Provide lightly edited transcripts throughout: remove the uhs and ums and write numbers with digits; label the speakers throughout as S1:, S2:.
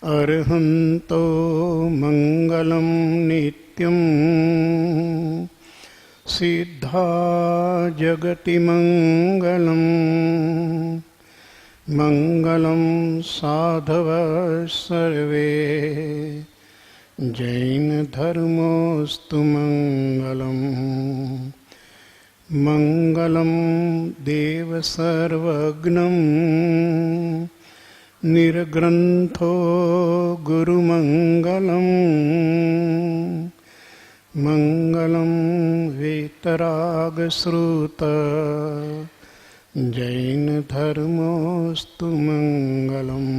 S1: अर्हन्तो मङ्गलं नित्यं सिद्धा जगति मङ्गलम् मङ्गलं साधवः सर्वे जैनधर्मोऽस्तु मङ्गलम् मङ्गलं देवसर्वज्ञं निर्ग्रन्थो गुरुमङ्गलम् मङ्गलं वीतरागश्रुत जैनधर्मोऽस्तु मङ्गलम्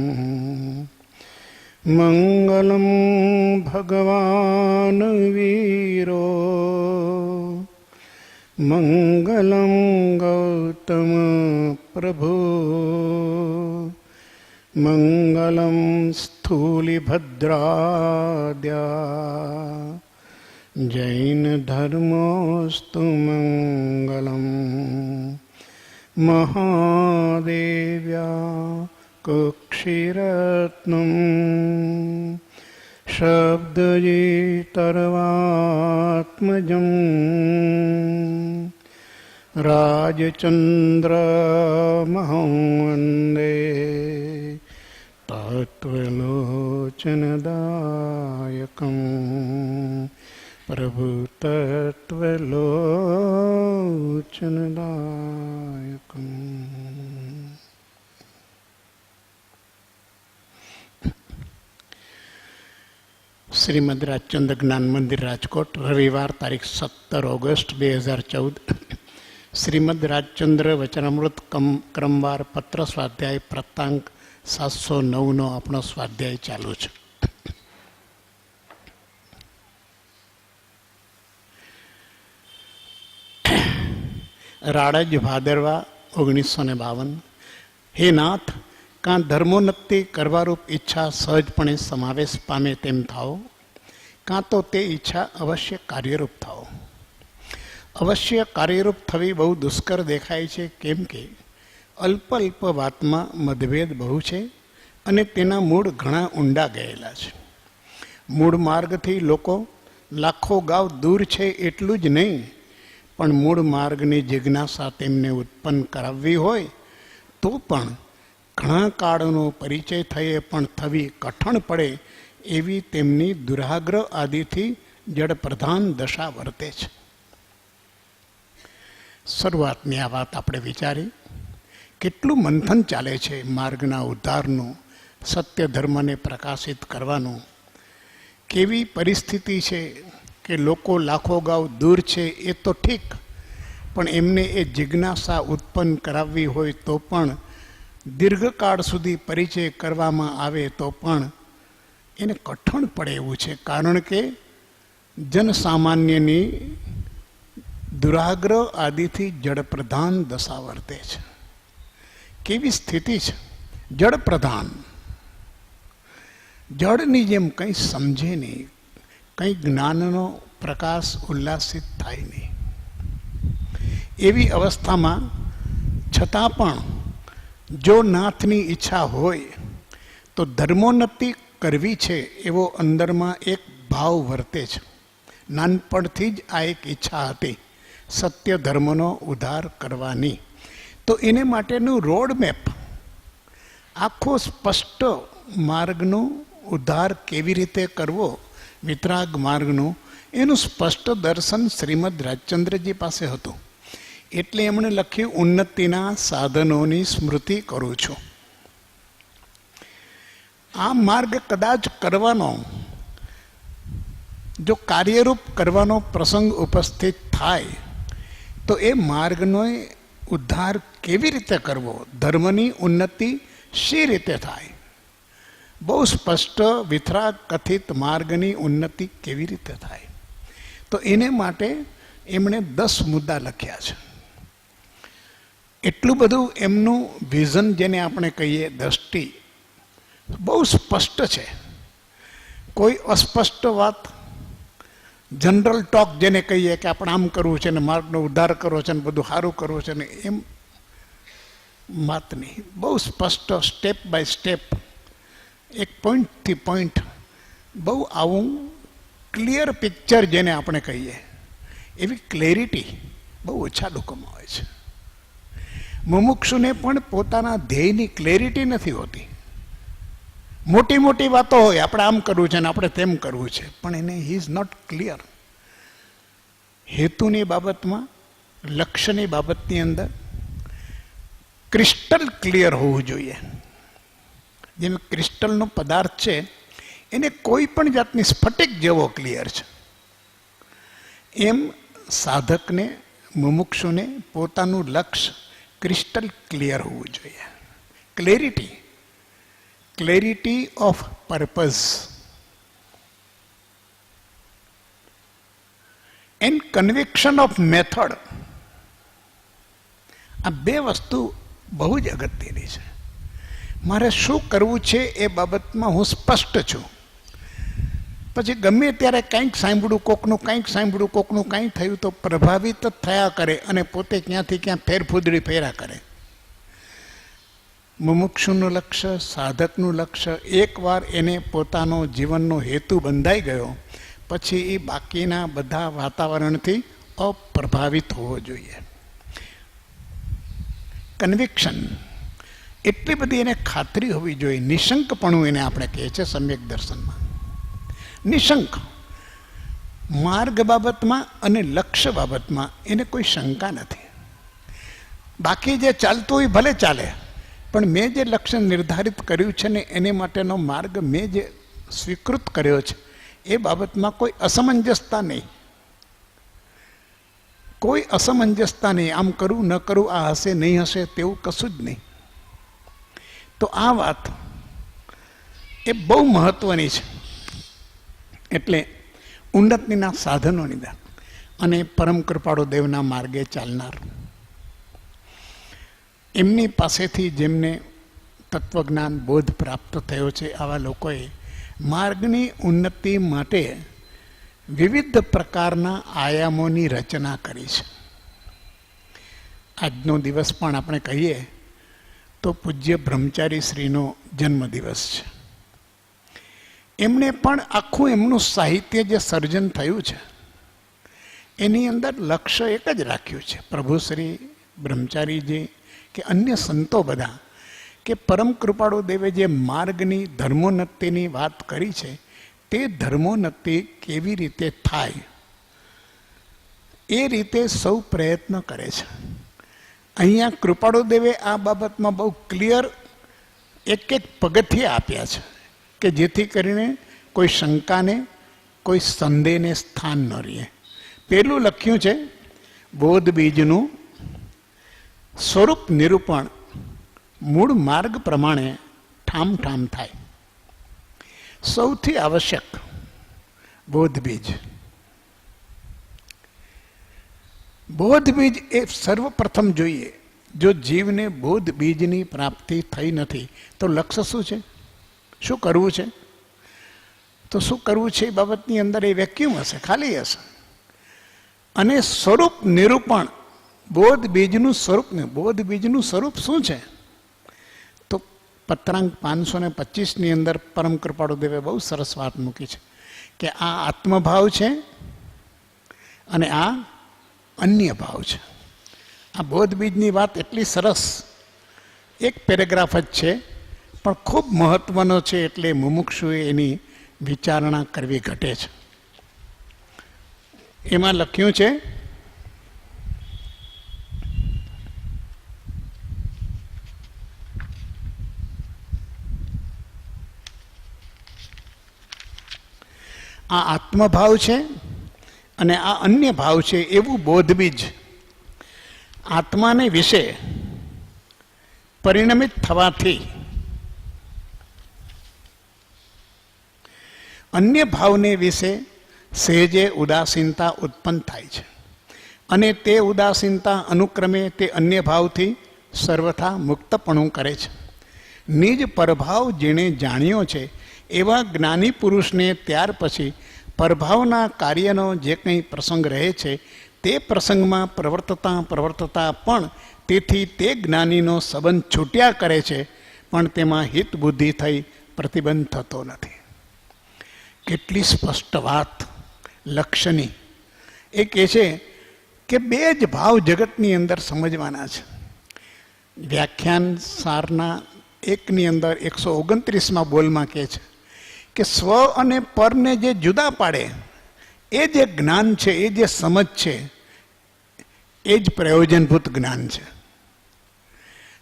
S1: मङ्गलं भगवान् वीरो मङ्गलं गौतम प्रभु मङ्गलं स्थूलिभद्राद्या जैनधर्मोऽस्तु मङ्गलम् महादेव्या कुक्षिरत्नं शब्दजितर्वात्मजं राजचन्द्रमहं वन्दे तत्त्वलोचनदायकम् प्रभु तत्त्वलोचनदायकम्। શ્રીમદ રાજચંદ્ર જ્ઞાન મંદિર રાજકોટ, રવિવાર તારીખ 17 ઓગસ્ટ 2014. શ્રીમદ રાજચંદ્ર વચનામૃત ક્રમવાર પત્ર સ્વાધ્યાય પ્રાપ્તાંક 709નો આપણો સ્વાધ્યાય ચાલુ છે. રાડજ ભાદરવા 1952. હે નાથ, કાં ધર્મોન્નતિ કરવારૂપ ઈચ્છા સહજપણે સમાવેશ પામે તેમ થાઓ, કાં તો તે ઈચ્છા અવશ્ય કાર્યરૂપ થાઓ. અવશ્ય કાર્યરૂપ થવી બહુ દુષ્કર દેખાય છે, કેમ કે અલ્પ અલ્પ વાતમાં મતભેદ બહુ છે અને તેના મૂળ ઘણા ઊંડા ગયેલા છે. મૂળ માર્ગથી લોકો લાખો ગાવ દૂર છે એટલું જ નહીં, પણ મૂળ માર્ગની જિજ્ઞાસા તેમને ઉત્પન્ન કરાવવી હોય તો પણ ઘણા કાળનો પરિચય થયે પણ થવી કઠણ પડે એવી તેમની દુરાગ્રહ આદિથી જડપ્રધાન દશા વર્તે છે. શરૂઆતની આ વાત આપણે વિચારી, કેટલું મંથન ચાલે છે માર્ગના ઉદ્ધારનું, સત્ય ધર્મને પ્રકાશિત કરવાનું. કેવી પરિસ્થિતિ છે કે લોકો લાખો ગાવ દૂર છે એ તો ઠીક, પણ એમને એ જિજ્ઞાસા ઉત્પન્ન કરાવવી હોય તો પણ દીર્ઘકાળ સુધી પરિચય કરવામાં આવે તો પણ એને કઠણ પડે એવું છે, કારણ કે જનસામાન્યની દુરાગ્રહ આદિથી જડપ્રધાન દશા વર્તે છે. કેવી સ્થિતિ છે? જડપ્રધાન. જડની જેમ કંઈ સમજે નહીં, કંઈ જ્ઞાનનો પ્રકાશ ઉલ્લાસિત થાય નહીં. એવી અવસ્થામાં છતાં પણ જો નાથની ઈચ્છા હોય તો ધર્મોન્નતિ કરવી છે એવો અંદરમાં એક ભાવ વર્તે છે. નાનપણથી જ આ એક ઈચ્છા હતી, સત્ય ધર્મનો ઉદ્ધાર કરવાની. તો એને માટેનું રોડમેપ, આખો સ્પષ્ટ માર્ગનો ઉદ્ધાર કેવી રીતે કરવો, વિતરાગ માર્ગનું, એનું સ્પષ્ટ દર્શન શ્રીમદ રાજચંદ્રજી પાસે હતું. એટલે એમણે લખ્યું, ઉન્નતિના સાધનોની સ્મૃતિ કરું છું. આ માર્ગ કદાચ કરવાનો, જો કાર્યરૂપ કરવાનો પ્રસંગ ઉપસ્થિત થાય તો એ માર્ગનો ઉદ્ધાર કેવી રીતે કરવો, ધર્મની ઉન્નતિ શી રીતે થાય, બહુ સ્પષ્ટ વિતરાગ કથિત માર્ગની ઉન્નતિ કેવી રીતે થાય. તો એને માટે એમણે 10 મુદ્દા લખ્યા છે. એટલું બધું એમનું વિઝન, જેને આપણે કહીએ દ્રષ્ટિ, બહુ સ્પષ્ટ છે. કોઈ અસ્પષ્ટ વાત, જનરલ ટોક જેને કહીએ કે આપણે આમ કરવું છે ને માર્ગનો ઉદ્ધાર કરવો છે ને બધું સારું કરવું છે ને, એમ વાત નહીં. બહુ સ્પષ્ટ સ્ટેપ બાય સ્ટેપ એક પોઈન્ટથી પોઈન્ટ બહુ આવું ક્લિયર પિક્ચર જેને આપણે કહીએ એવી ક્લેરિટી બહુ ઓછા લોકોમાં હોય છે. મુમુક્ષુને પણ પોતાના ધ્યેયની ક્લેરિટી નથી હોતી. મોટી મોટી વાતો હોય, આપણે આમ કરવું છે ને આપણે તેમ કરવું છે, પણ એને હી ઇઝ નોટ ક્લિયર. હેતુની બાબતમાં, લક્ષ્યની બાબતની અંદર ક્રિસ્ટલ ક્લિયર હોવું જોઈએ. જેમ ક્રિસ્ટલનો પદાર્થ છે એને કોઈ પણ જાતની સ્ફટિક જેવો ક્લિયર છે, એમ સાધકને, મુમુક્ષુને પોતાનું લક્ષ્ય ક્રિસ્ટલ ક્લિયર હોવું જોઈએ. Clarity of purpose and conviction of method, આ બે વસ્તુ બહુ જ અગત્યની છે. મારે શું કરવું છે એ બાબતમાં હું સ્પષ્ટ છું. પછી ગમે ત્યારે કંઈક સાંભળ્યું કોકનું, કંઈક સાંભળ્યું કોકનું, કંઈ થયું તો પ્રભાવિત જ થયા કરે અને પોતે ક્યાંથી ક્યાં ફેરફૂદડી ફેર્યા કરે. મુમુક્ષુનું લક્ષ્ય, સાધકનું લક્ષ્ય, એકવાર એને પોતાનો જીવનનો હેતુ બંધાઈ ગયો પછી એ બાકીના બધા વાતાવરણથી અપ્રભાવિત હોવો જોઈએ. કન્વિક્શન, એટલી બધી એને ખાતરી હોવી જોઈએ. નિશંકપણું એને આપણે કહીએ છીએ સમ્યક દર્શનમાં. નિશંક, માર્ગ બાબતમાં અને લક્ષ્ય બાબતમાં એને કોઈ શંકા નથી. બાકી જે ચાલતું હોય ભલે ચાલે, પણ મેં જે લક્ષ્ય નિર્ધારિત કર્યું છે ને એને માટેનો માર્ગ મેં જે સ્વીકૃત કર્યો છે એ બાબતમાં કોઈ અસમંજસતા નહીં. કોઈ અસમંજસતા નહીં. આમ કરવું ન કરવું, આ હશે નહીં હશે તેવું કશું જ નહીં. તો આ વાત એ બહુ મહત્વની છે. એટલે ઉન્નતિના સાધનોની દાન અને પરમ કૃપાળુ દેવના માર્ગે ચાલનાર એમની પાસેથી જેમને તત્વજ્ઞાન બોધ પ્રાપ્ત થયો છે આવા લોકોએ માર્ગની ઉન્નતિ માટે વિવિધ પ્રકારના આયામોની રચના કરી છે. આજનો દિવસ પણ આપણે કહીએ તો પૂજ્ય બ્રહ્મચારી શ્રીનો જન્મદિવસ છે. એમણે પણ આખું એમનું સાહિત્ય જે સર્જન થયું છે એની અંદર લક્ષ્ય એક જ રાખ્યું છે. પ્રભુ શ્રી બ્રહ્મચારીજી કે અન્ય સંતો બધા કે પરમ કૃપાળુ દેવે જે માર્ગની ધર્મોન્નતિની વાત કરી છે તે ધર્મોન્નતિ કેવી રીતે થાય એ રીતે સૌ પ્રયત્ન કરે છે. અહીંયા કૃપાળુ દેવે આ બાબતમાં બહુ ક્લિયર એક એક પગથિયા આપ્યા છે કે જેથી કરીને કોઈ શંકાને, કોઈ સંદેહને સ્થાન ન રહે. પેલું લખ્યું છે બોધ બીજનું સ્વરૂપ નિરૂપણ મૂળ માર્ગ પ્રમાણે ઠામ ઠામ થાય. સૌથી આવશ્યક બોધ બીજ. બોધ બીજ એ સર્વપ્રથમ જોઈએ. જો જીવને બોધ બીજની પ્રાપ્તિ થઈ નથી તો લક્ષ્ય શું છે, શું કરવું છે? તો શું કરવું છે એ બાબતની અંદર એ વેક્યુમ હશે, ખાલી હશે. અને સ્વરૂપ નિરૂપણ, બોધ બીજનું સ્વરૂપ ને બોધ બીજનું સ્વરૂપ શું છે? તો પત્રાંક 525 અંદર પરમ કૃપાળુ દેવે બહુ સરસ વાત મૂકી છે કે આ આત્મભાવ છે અને આ અન્ય ભાવ છે. આ બોધ બીજની વાત એટલી સરસ, એક પેરેગ્રાફ જ છે પણ ખૂબ મહત્વનો છે, એટલે મુમુક્ષુએ એની વિચારણા કરવી ઘટે છે. એમાં લખ્યું છે આ આત્મભાવ છે અને આ અન્ય ભાવ છે એવું બોધબીજ આત્માને વિશે પરિણમિત થવાથી અન્ય ભાવને વિશે સહેજે ઉદાસીનતા ઉત્પન્ન થાય છે અને તે ઉદાસીનતા અનુક્રમે તે અન્ય ભાવથી સર્વથા મુક્તપણું કરે છે. નિજ પરભાવ જેણે જાણ્યો છે એવા જ્ઞાની પુરુષને ત્યાર પછી પરભાવના કાર્યનો જે કંઈ પ્રસંગ રહે છે તે પ્રસંગમાં પ્રવર્તતા પણ તેથી તે જ્ઞાનીનો સંબંધ છૂટ્યા કરે છે, પણ તેમાં હિત બુદ્ધિ થઈ પ્રતિબંધ થતો નથી. કેટલી સ્પષ્ટ વાત લક્ષ્યની. એ કહે છે કે બે જ ભાવ જગતની અંદર સમજવાના છે. વ્યાખ્યાન સારના એકની અંદર 129માં બોલમાં કહે છે કે સ્વ અને પરને જે જુદા પાડે એ જે જ્ઞાન છે, એ જે સમજ છે, એ જ પ્રયોજનભૂત જ્ઞાન છે.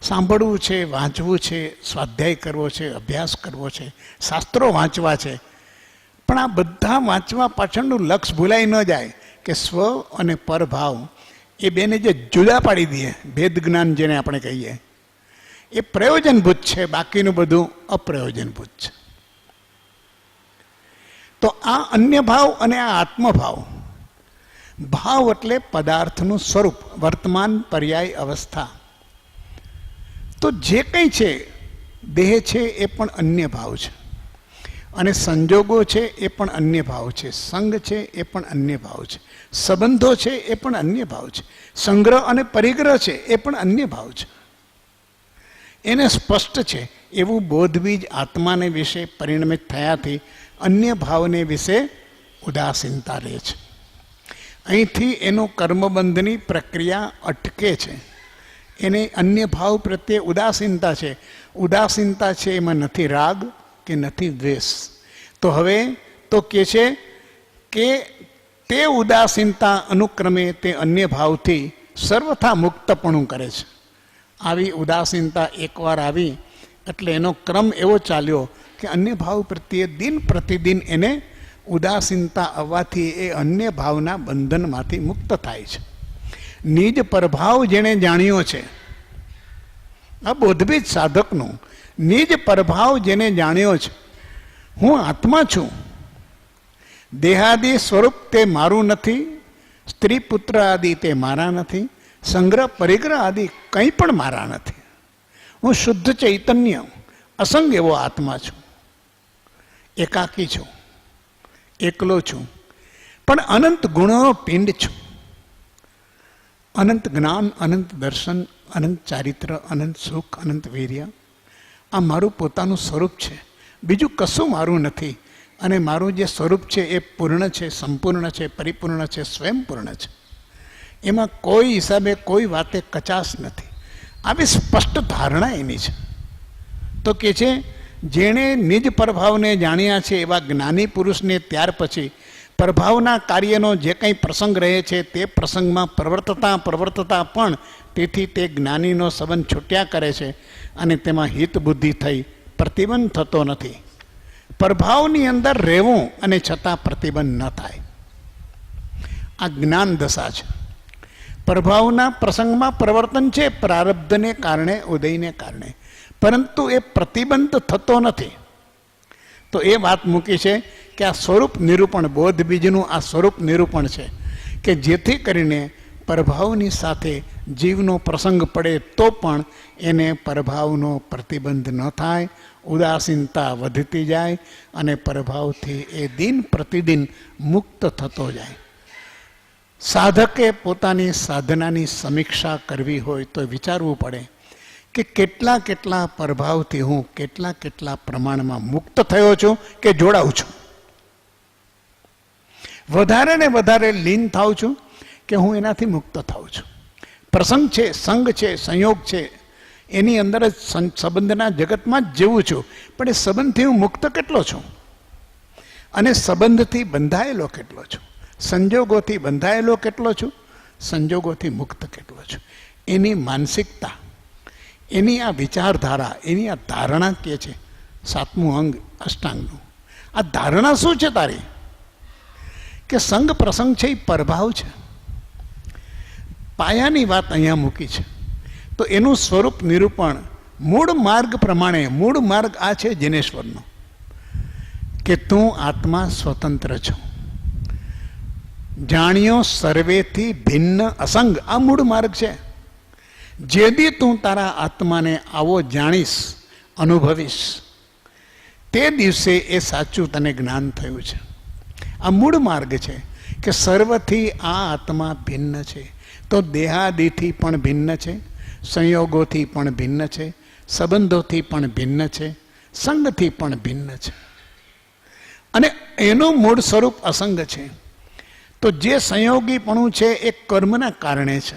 S1: સાંભળવું છે, વાંચવું છે, સ્વાધ્યાય કરવો છે, અભ્યાસ કરવો છે, શાસ્ત્રો વાંચવા છે, પણ આ બધા વાંચવા પાછળનું લક્ષ્ય ભૂલાઈ ન જાય કે સ્વ અને પરભાવ એ બેને જે જુદા પાડી દઈએ, ભેદ જ્ઞાન જેને આપણે કહીએ, એ પ્રયોજનભૂત છે, બાકીનું બધું અપ્રયોજનભૂત છે. તો આ અન્ય ભાવ અને આ આત્મભાવ, ભાવ એટલે પદાર્થનું સ્વરૂપ, વર્તમાન પર્યાય અવસ્થા. તો જે કંઈ છે, દેહ છે એ પણ અન્ય ભાવ છે, અને સંજોગો છે એ પણ અન્ય ભાવ છે, સંગ છે એ પણ અન્ય ભાવ છે, સંબંધો છે એ પણ અન્ય ભાવ છે, સંગ્રહ અને પરિગ્રહ છે એ પણ અન્ય ભાવ છે. એને સ્પષ્ટ છે એવું બોધબીજ આત્માને વિશે પરિણમિત થયાથી અન્ય ભાવને વિશે ઉદાસીનતા રહે છે. અહીંથી એનું કર્મબંધની પ્રક્રિયા અટકે છે. એને અન્ય ભાવ પ્રત્યે ઉદાસીનતા છે. ઉદાસીનતા છે એમાં નથી રાગ કે નથી દ્વેષ. તો હવે તો કહે છે કે તે ઉદાસીનતા અનુક્રમે તે અન્ય ભાવથી સર્વથા મુક્તપણું કરે છે. આવી ઉદાસીનતા એકવાર આવી એટલે એનો ક્રમ એવો ચાલ્યો કે અન્ય ભાવ પ્રત્યે દિન પ્રતિદિન એને ઉદાસીનતા આવવાથી એ અન્ય ભાવના બંધનમાંથી મુક્ત થાય છે. નિજ પરભાવ જેણે જાણ્યો છે, આ બોધબીજ સાધકનું નિજ પરભાવ જેને જાણ્યો છે, હું આત્મા છું, દેહાદિ સ્વરૂપ તે મારું નથી, સ્ત્રી પુત્ર આદિ તે મારા નથી, સંગ્રહ પરિગ્રહ આદિ કંઈ પણ મારા નથી, હું શુદ્ધ ચૈતન્ય અસંગ એવો આત્મા છું, એકાકી છું, એકલો છું, પણ અનંત ગુણોનો પિંડ છું. અનંત જ્ઞાન, અનંત દર્શન, અનંત ચારિત્ર, અનંત સુખ, અનંત વીર્ય, આ મારું પોતાનું સ્વરૂપ છે. બીજું કશું મારું નથી. અને મારું જે સ્વરૂપ છે એ પૂર્ણ છે, સંપૂર્ણ છે, પરિપૂર્ણ છે, સ્વયંપૂર્ણ છે. એમાં કોઈ હિસાબે કોઈ વાતે કચાશ નથી. આવી સ્પષ્ટ ધારણા એની છે. તો કે છે જેણે નિજ પ્રભાવને જાણ્યા છે એવા જ્ઞાની પુરુષને ત્યાર પછી પ્રભાવના કાર્યનો જે કંઈ પ્રસંગ રહે છે તે પ્રસંગમાં પ્રવર્તતા પણ તેથી તે જ્ઞાનીનો સંબંધ છૂટ્યા કરે છે અને તેમાં હિત બુદ્ધિ થઈ પ્રતિબંધ થતો નથી. પ્રભાવની અંદર રહેવું અને છતાં પ્રતિબંધ ન થાય, આ જ્ઞાન દશા છે. પ્રભાવના પ્રસંગમાં પ્રવર્તન છે પ્રારબ્ધને કારણે, ઉદયને કારણે, પરંતુ એ પ્રતિબંધ થતો નથી. તો એ વાત મૂકી છે કે આ સ્વરૂપ નિરૂપણ, બોધ બીજનું આ સ્વરૂપ નિરૂપણ છે કે જેથી કરીને પ્રભાવની સાથે જીવનો પ્રસંગ પડે તો પણ એને પ્રભાવનો પ્રતિબંધ ન થાય, ઉદાસીનતા વધતી જાય અને પ્રભાવથી એ દિન પ્રતિદિન મુક્ત થતો જાય. સાધકે પોતાની સાધનાની સમીક્ષા કરવી હોય તો વિચારવું પડે કે કેટલા કેટલા પ્રભાવથી હું કેટલા પ્રમાણમાં મુક્ત થયો છું કે જોડાઉં છું. વધારે ને વધારે લીન થાઉં છું કે હું એનાથી મુક્ત થાઉં છું. પ્રસંગ છે, સંગ છે, સંયોગ છે, એની અંદર જ સંબંધના જગતમાં જ જીવું છું, પણ એ સંબંધથી હું મુક્ત કેટલો છું અને સંબંધથી બંધાયેલો કેટલો છું, સંજોગોથી બંધાયેલો કેટલો છું, સંજોગોથી મુક્ત કેટલો છું. એની માનસિકતા, એની આ વિચારધારા, એની આ ધારણા કે છે 7મું અંગ અષ્ટાંગનું. આ ધારણા શું છે તારી? કે સંગ પ્રસંગ છે એ પ્રભાવ છે. પાયાની વાત અહીંયા મૂકી છે. તો એનું સ્વરૂપ નિરૂપણ મૂળ માર્ગ પ્રમાણે, મૂળ માર્ગ આ છે જિનેશ્વરનો કે તું આત્મા સ્વતંત્ર છો, જાણ્યો સર્વેથી ભિન્ન અસંગ, આ મૂળ માર્ગ છે. જે દી તું તારા આત્માને આવો જાણીશ, અનુભવીશ, તે દિવસે એ સાચું તને જ્ઞાન થયું છે. આ મૂળ માર્ગ છે કે સર્વથી આ આત્મા ભિન્ન છે. તો દેહાદિથી પણ ભિન્ન છે, સંયોગોથી પણ ભિન્ન છે, સંબંધોથી પણ ભિન્ન છે, સંગથી પણ ભિન્ન છે અને એનું મૂળ સ્વરૂપ અસંગ છે. તો જે સંયોગીપણું છે એ કર્મના કારણે છે.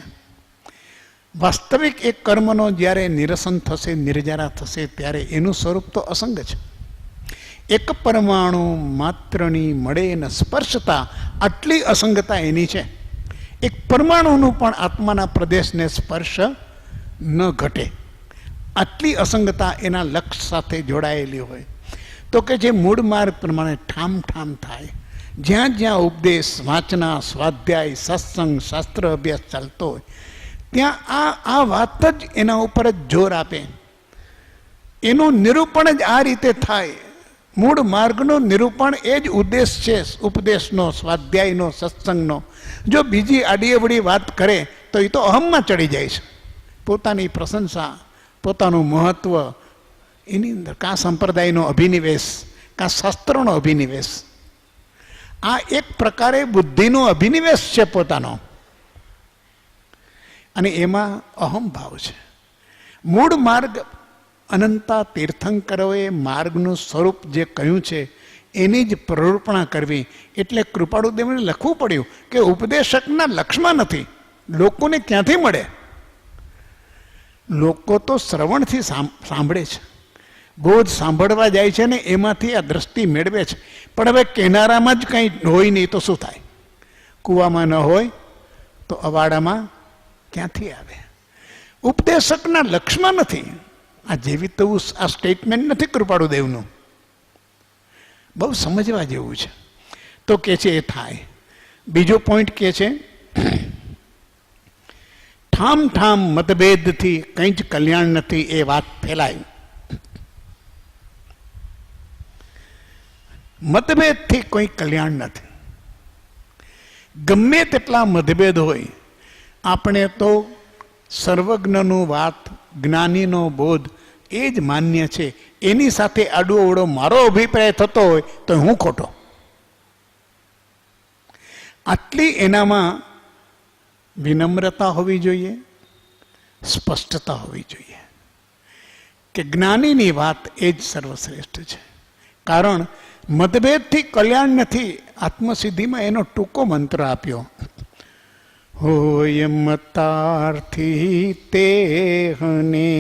S1: વાસ્તવિક એક કર્મનો જ્યારે નિરસન થશે, નિર્જરા થશે, ત્યારે એનું સ્વરૂપ તો અસંગ છે. એક પરમાણુ માત્રની મળે ન સ્પર્શતા, આટલી અસંગતા એની છે. એક પરમાણુનું પણ આત્માના પ્રદેશને સ્પર્શ ન ઘટે, આટલી અસંગતા એના લક્ષ્ય સાથે જોડાયેલી હોય. તો કે જે મૂળ માર્ગ પ્રમાણે ઠામ ઠામ થાય, જ્યાં જ્યાં ઉપદેશ, વાંચના, સ્વાધ્યાય, સત્સંગ, શાસ્ત્ર અભ્યાસ ચાલતો હોય, ત્યાં આ વાત જ એના ઉપર જ જોર આપે. એનું નિરૂપણ જ આ રીતે થાય. મૂળ માર્ગનું નિરૂપણ એ જ ઉદ્દેશ છે, ઉપદેશનો, સ્વાધ્યાયનો, સત્સંગનો. જો બીજી આડીઅવળી વાત કરે તો એ તો અહમમાં ચડી જાય છે. પોતાની પ્રશંસા, પોતાનું મહત્વ, એની અંદર કાં સંપ્રદાયનો અભિનિવેશ, કાં શાસ્ત્રોનો અભિનિવેશ. આ એક પ્રકારે બુદ્ધિનો અભિનિવેશ છે પોતાનો, અને એમાં અહમ ભાવ છે. મૂળ માર્ગ અનંતા તીર્થંકરોએ માર્ગનું સ્વરૂપ જે કહ્યું છે એની જ પ્રરૂપણા કરવી. એટલે કૃપાળુદેવને લખવું પડ્યું કે ઉપદેશકના લક્ષ્યમાં નથી. લોકોને ક્યાંથી મળે? લોકો તો શ્રવણથી સાંભળે છે, બોધ સાંભળવા જાય છે ને એમાંથી આ દ્રષ્ટિ મેળવે છે. પણ હવે કેનારામાં જ કંઈ હોય નહીં તો શું થાય? કૂવામાં ન હોય તો અવાડામાં ક્યાંથી આવે? ઉપદેશકના લક્ષ્યમાં નથી. આ જેવી તેવું આ સ્ટેટમેન્ટ નથી કૃપાળુદેવનું, બહુ સમજવા જેવું છે. તો કે છે એ થાય. બીજો પોઈન્ટ કે છે ઠામ ઠામ મતભેદથી કંઈ જ કલ્યાણ નથી, એ વાત ફેલાય. મતભેદથી કોઈ કલ્યાણ નથી. ગમે તેટલા મતભેદ હોય, આપણે તો સર્વજ્ઞનું વાત, જ્ઞાનીનો બોધ એ જ માન્ય છે. એની સાથે આડો અવળો મારો અભિપ્રાય થતો હોય તો હું ખોટો. આટલી એનામાં વિનમ્રતા હોવી જોઈએ, સ્પષ્ટતા હોવી જોઈએ કે જ્ઞાનીની વાત એ જ સર્વશ્રેષ્ઠ છે. કારણ મતભેદથી કલ્યાણ નથી. આત્મસિદ્ધિમાં એનો ટૂંકો મંત્ર આપ્યો, હોય મતાર્થી તેહને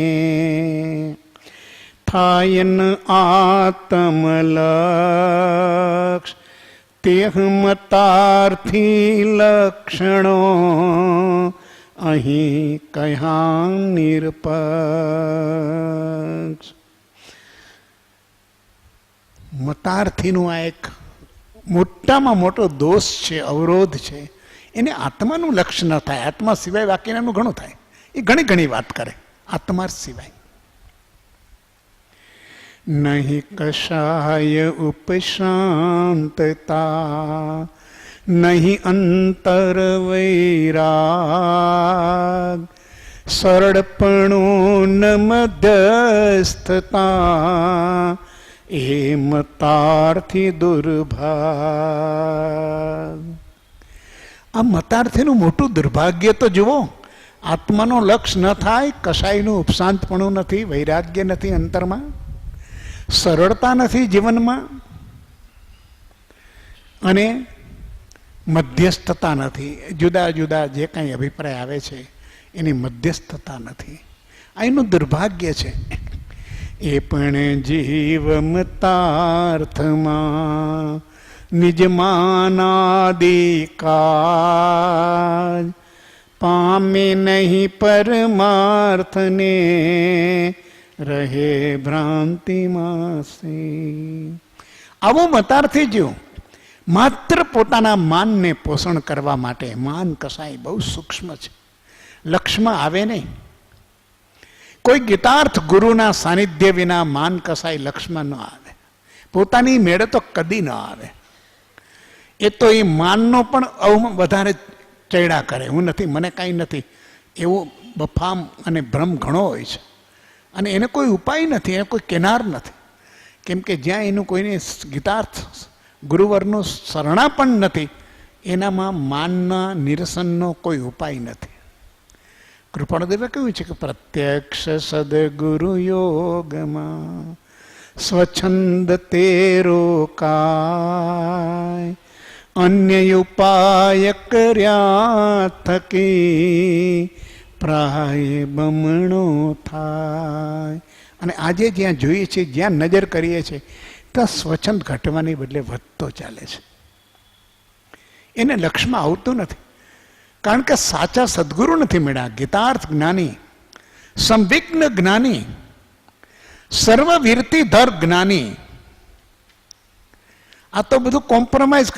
S1: થાયન આત્મલક્ષ, તેહ મતાર્થી લક્ષણો અહીં કહ્યા નિરપક્ષ. મતાર્થીનું આ એક મોટામાં મોટો દોષ છે, અવરોધ છે. એને આત્માનું લક્ષ્ય ન થાય. આત્મા સિવાય બાકીનાનું ઘણું થાય. એ ઘણી ઘણી વાત કરે આત્મા સિવાય. નહીં કશાય ઉપશાંતતા, નહીં અંતર વૈરાગ, સરળપણું ન મધ્યસ્થતા, એ મતાર્થી દુર્ભાગ. આ મતાર્થીનું મોટું દુર્ભાગ્ય તો જુઓ. આત્માનો લક્ષ્ય ન થાય, કશાયનું ઉપશાંતપણું નથી, વૈરાગ્ય નથી અંતરમાં, સરળતા નથી જીવનમાં, અને મધ્યસ્થતા નથી. જુદા જુદા જે કાંઈ અભિપ્રાય આવે છે એની મધ્યસ્થતા નથી. આ એનું દુર્ભાગ્ય છે. એ પણ જીવ મતાર્થમાં નિજમાનાદિકાજ, પામે નહીં પરમાર્થને રહે ભ્રાંતિમાં સે. આવું મતાર્થી જીવ માત્ર પોતાના માનને પોષણ કરવા માટે. માન કસાય બહુ સૂક્ષ્મ છે, લક્ષ્યમાં આવે નહીં. કોઈ ગીતાર્થ ગુરુના સાનિધ્ય વિના માન કસાય લક્ષ્યમાં ન આવે. પોતાની મેળે તો કદી ન આવે. એ તો એ માનનો પણ વધારે ચૈડા કરે. હું નથી, મને કાંઈ નથી, એવો બફામ અને ભ્રમ ઘણો હોય છે. અને એને કોઈ ઉપાય નથી, એને કોઈ કેનાર નથી. કેમ કે જ્યાં એનું કોઈને ગીતાર્થ ગુરુવરનું શરણા પણ નથી, એનામાં માનના નિરસનનો કોઈ ઉપાય નથી. કૃપાળુદેવે કહ્યું છે કે પ્રત્યક્ષ સદગુરુ યોગમાં સ્વચ્છંદ તેરો કાય, અન્ય ઉપાય કર્યા થકી પ્રાય બમણો થાય. અને આજે જ્યાં જોઈએ છીએ, જ્યાં નજર કરીએ છીએ, ત્યાં સ્વચ્છંદ ઘટવાની બદલે વધતો ચાલે છે. એને લક્ષ્યમાં આવતું નથી, કારણ કે સાચા સદગુરુ નથી મળ્યા. ગીતાર્થ જ્ઞાની, સંવિઘ્ન જ્ઞાની, સર્વવીરતિધર જ્ઞાની. આ તો બધું કોમ્પ્રોમાઇઝ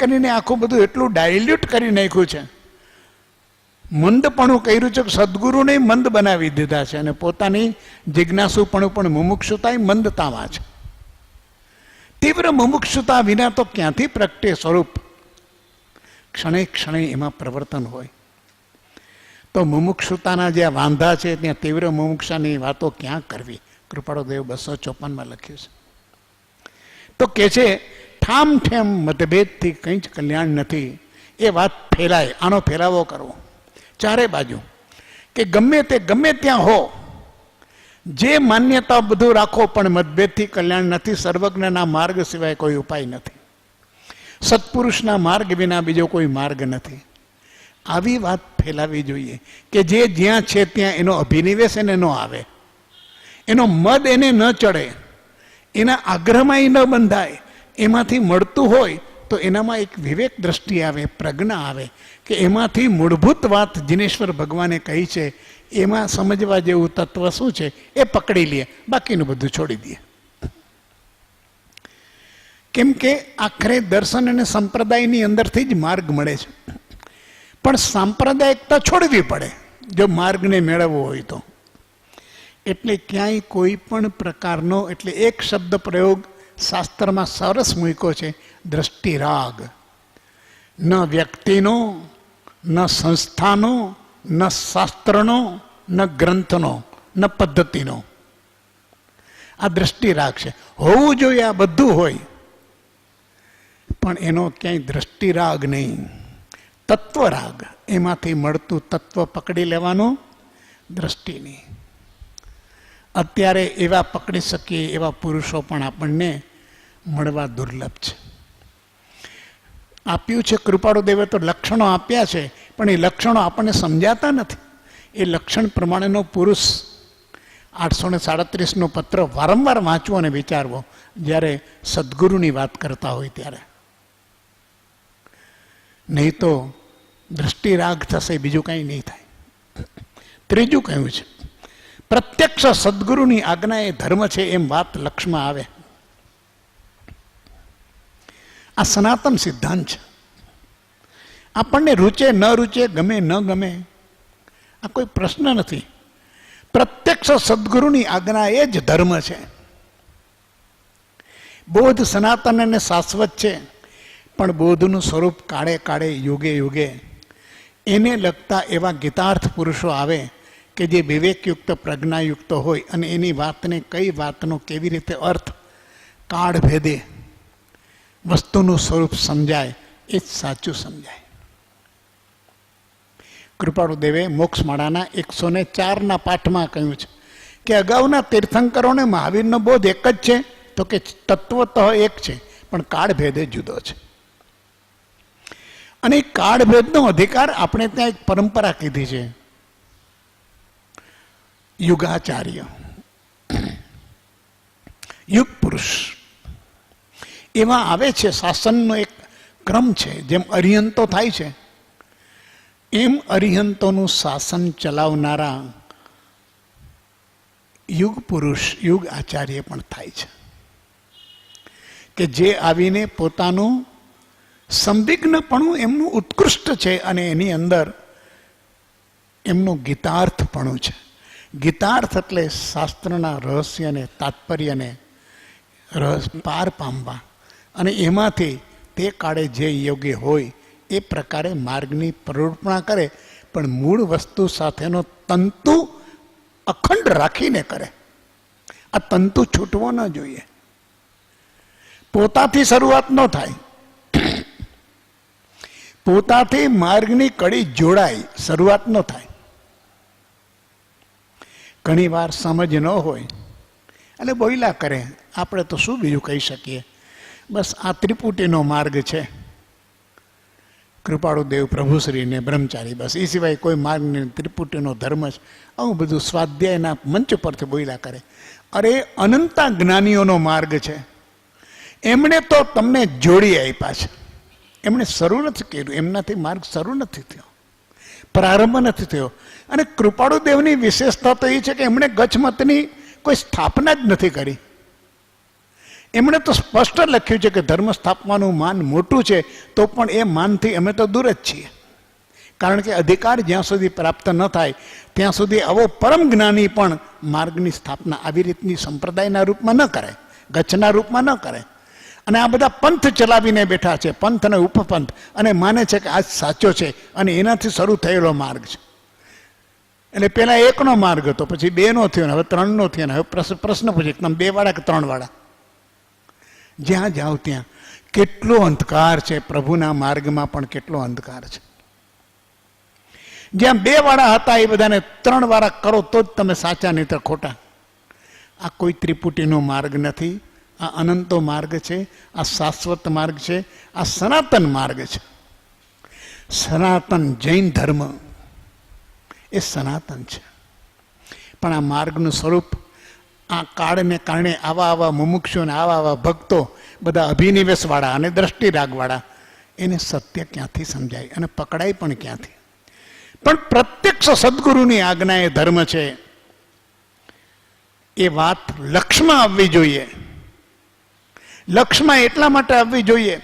S1: કરીને આખું બધું એટલું ડાયલ્યુટ કરી નાખ્યું છે. મંદપણું કર્યું છે, સદગુરુને મંદ બનાવી દીધા છે, અને પોતાની જિજ્ઞાસુપણું પણ મુમુક્ષુતા મંદતામાં છે. તીવ્ર મુમુક્ષુતા વિના તો ક્યાંથી પ્રગટે સ્વરૂપ? ક્ષણે ક્ષણે એમાં પ્રવર્તન હોય. તો મુમુક્ષુતાના જે વાંધા છે ત્યાં તીવ્ર મુમુક્ષાની વાતો ક્યાં કરવી? કૃપાળુદેવ 254 લખ્યું છે. તો કે છે ઠામ ઠેમ મતભેદથી કંઈ જ કલ્યાણ નથી. એ વાત ફેલાય, આનો ફેલાવો કરવો ચારે બાજુ, કે ગમે ત્યાં હો, જે માન્યતા બધું રાખો, પણ મતભેદથી કલ્યાણ નથી. સર્વજ્ઞના માર્ગ સિવાય કોઈ ઉપાય નથી. સત્પુરુષના માર્ગ વિના બીજો કોઈ માર્ગ નથી. આવી વાત ફેલાવી જોઈએ કે જે જ્યાં છે ત્યાં એનો અભિનિવેશ એને ન આવે, એનો મદ એને ન ચડે, એના આગ્રહમાં ન બંધાય. એમાંથી મળતું હોય તો એનામાં એક વિવેક દ્રષ્ટિ આવે, પ્રજ્ઞા આવે, કે એમાંથી મૂળભૂત વાત જિનેશ્વર ભગવાને કહી છે, એમાં સમજવા જેવું તત્વ શું છે એ પકડી લે, બાકીનું બધું છોડી દે. કેમ કે આખરે દર્શન અને સંપ્રદાયની અંદરથી જ માર્ગ મળે છે. પણ સાંપ્રદાયિકતા છોડવી પડે જો માર્ગને મેળવવો હોય તો. એટલે ક્યાંય કોઈ પણ પ્રકારનો, એટલે એક શબ્દ પ્રયોગ શાસ્ત્રમાં સરસ મૂક્યો છે, દ્રષ્ટિરાગ. ન વ્યક્તિનો, ન સંસ્થાનો, ન શાસ્ત્રનો, ન ગ્રંથનો, ન પદ્ધતિનો. આ દ્રષ્ટિરાગ છે. હોવું જોઈએ, આ બધું હોય, પણ એનો ક્યાંય દ્રષ્ટિરાગ નહીં, તત્વરાગ. એમાંથી મળતું તત્વ પકડી લેવાનું, દ્રષ્ટિ નહીં. અત્યારે એવા પકડી શકીએ એવા પુરુષો પણ આપણને મળવા દુર્લભ છે. આપ્યું છે કૃપાળુદેવે તો લક્ષણો આપ્યા છે, પણ એ લક્ષણો આપણને સમજાતા નથી. એ લક્ષણ પ્રમાણેનો પુરુષ 837નો પત્ર વારંવાર વાંચવો અને વિચારવો જ્યારે સદગુરુની વાત કરતા હોય ત્યારે. નહીં તો દ્રષ્ટિરાગ થશે, બીજું કંઈ નહીં થાય. ત્રીજું કહ્યું છે, પ્રત્યક્ષ સદગુરુની આજ્ઞા એ ધર્મ છે, એમ વાત લક્ષમાં આવે. આ સનાતન સિદ્ધાંત છે. આપણને રૂચે ન રૂચે, ગમે ન ગમે, આ કોઈ પ્રશ્ન નથી. પ્રત્યક્ષ સદગુરુની આજ્ઞા એ જ ધર્મ છે. બોધ સનાતન અને શાશ્વત છે, પણ બોધનું સ્વરૂપ કાળે કાળે, યુગે યુગે એને લગતા એવા ગીતાર્થ પુરુષો આવે કે જે વિવેકયુક્ત, પ્રજ્ઞાયુક્ત હોય, અને એની વાતને, કઈ વાતનો કેવી રીતે અર્થ કાળ ભેદે વસ્તુનું સ્વરૂપ સમજાય, એ જ સાચું સમજાય. કૃપાળુદેવે મોક્ષમાળાના 104ના પાઠમાં કહ્યું છે કે અગાઉના તીર્થંકરોને મહાવીરનો બોધ એક જ છે, તો કે તત્વતઃ એક છે, પણ કાળ ભેદે જુદો છે. અને કાળભેદનો અધિકાર આપણે ત્યાં એક પરંપરા કીધી છે, યુગાચાર્ય, યુગ પુરુષ એવા આવે છે. શાસનનો એક ક્રમ છે. જેમ અરિહંતો થાય છે, એમ અરિહંતોનું શાસન ચલાવનારા યુગ પુરુષ, યુગ આચાર્ય પણ થાય છે, કે જે આવીને પોતાનું સંવિઘ્નપણું એમનું ઉત્કૃષ્ટ છે, અને એની અંદર એમનું ગીતાર્થપણું છે. ગીતાર્થ એટલે શાસ્ત્રના રહસ્યને, તાત્પર્યને પાર પામવા, અને એમાંથી તે કાળે જે યોગ્ય હોય એ પ્રકારે માર્ગની પ્રરૂપણા કરે, પણ મૂળ વસ્તુ સાથેનો તંતુ અખંડ રાખીને કરે. આ તંતુ છૂટવો ન જોઈએ. પોતાથી શરૂઆત ન થાય, પોતાથી માર્ગની કડી જોડાય, શરૂઆત ન થાય. ઘણી વાર સમજ ન હોય એટલે બોયલા કરે. આપણે તો શું બીજું કહી શકીએ? બસ આ ત્રિપુટીનો માર્ગ છે, કૃપાળુદેવ, પ્રભુશ્રી ને બ્રહ્મચારી, બસ એ સિવાય કોઈ માર્ગ નહીં. ત્રિપુટીનો ધર્મ છે. આવું બધું સ્વાધ્યાયના મંચ પરથી બોયલા કરે. અરે અનંતા જ્ઞાનીઓનો માર્ગ છે. એમણે તો તમને જોડી આપ્યા છે, એમણે શરૂ નથી કર્યું. એમનાથી માર્ગ શરૂ નથી થયો, પ્રારંભ નથી થયો. અને કૃપાળુદેવની વિશેષતા તો એ છે કે એમણે ગચ્છમતની કોઈ સ્થાપના જ નથી કરી. એમણે તો સ્પષ્ટ લખ્યું છે કે ધર્મ સ્થાપવાનું માન મોટું છે, તો પણ એ માનથી અમે તો દૂર જ છીએ. કારણ કે અધિકાર જ્યાં સુધી પ્રાપ્ત ન થાય ત્યાં સુધી આવો પરમ જ્ઞાની પણ માર્ગની સ્થાપના આવી રીતની સંપ્રદાયના રૂપમાં ન કરે, ગચ્છના રૂપમાં ન કરે. અને આ બધા પંથ ચલાવીને બેઠા છે, પંથ અને ઉપપંથ, અને માને છે કે આ સાચો છે અને એનાથી શરૂ થયેલો માર્ગ છે. એટલે પેલા એકનો માર્ગ હતો, પછી બેનો થયો, હવે ત્રણનો થયો, હવે પ્રશ્ન પૂછે તમે 2 વાળા કે 3 વાળા? જ્યાં જાઓ ત્યાં કેટલો અંધકાર છે, પ્રભુના માર્ગમાં પણ કેટલો અંધકાર છે. જ્યાં 2 વાળા હતા એ બધાને 3 વાળા કરો તો જ તમે સાચા, નહીં તો ખોટા. આ કોઈ ત્રિપુટીનો માર્ગ નથી, આ અનંતો માર્ગ છે, આ શાશ્વત માર્ગ છે, આ સનાતન માર્ગ છે. સનાતન જૈન ધર્મ એ સનાતન છે. પણ આ માર્ગનું સ્વરૂપ આ કાળને કારણે આવા મુમુક્ષુ અને આવા ભક્તો બધા અભિનિવેશવાળા અને દ્રષ્ટિરાગવાળા, એને સત્ય ક્યાંથી સમજાય અને પકડાય પણ ક્યાંથી? પણ પ્રત્યક્ષ સદગુરુની આજ્ઞા એ ધર્મ છે. એ વાત લક્ષમાં આવવી જોઈએ. લક્ષમાં એટલા માટે આવવી જોઈએ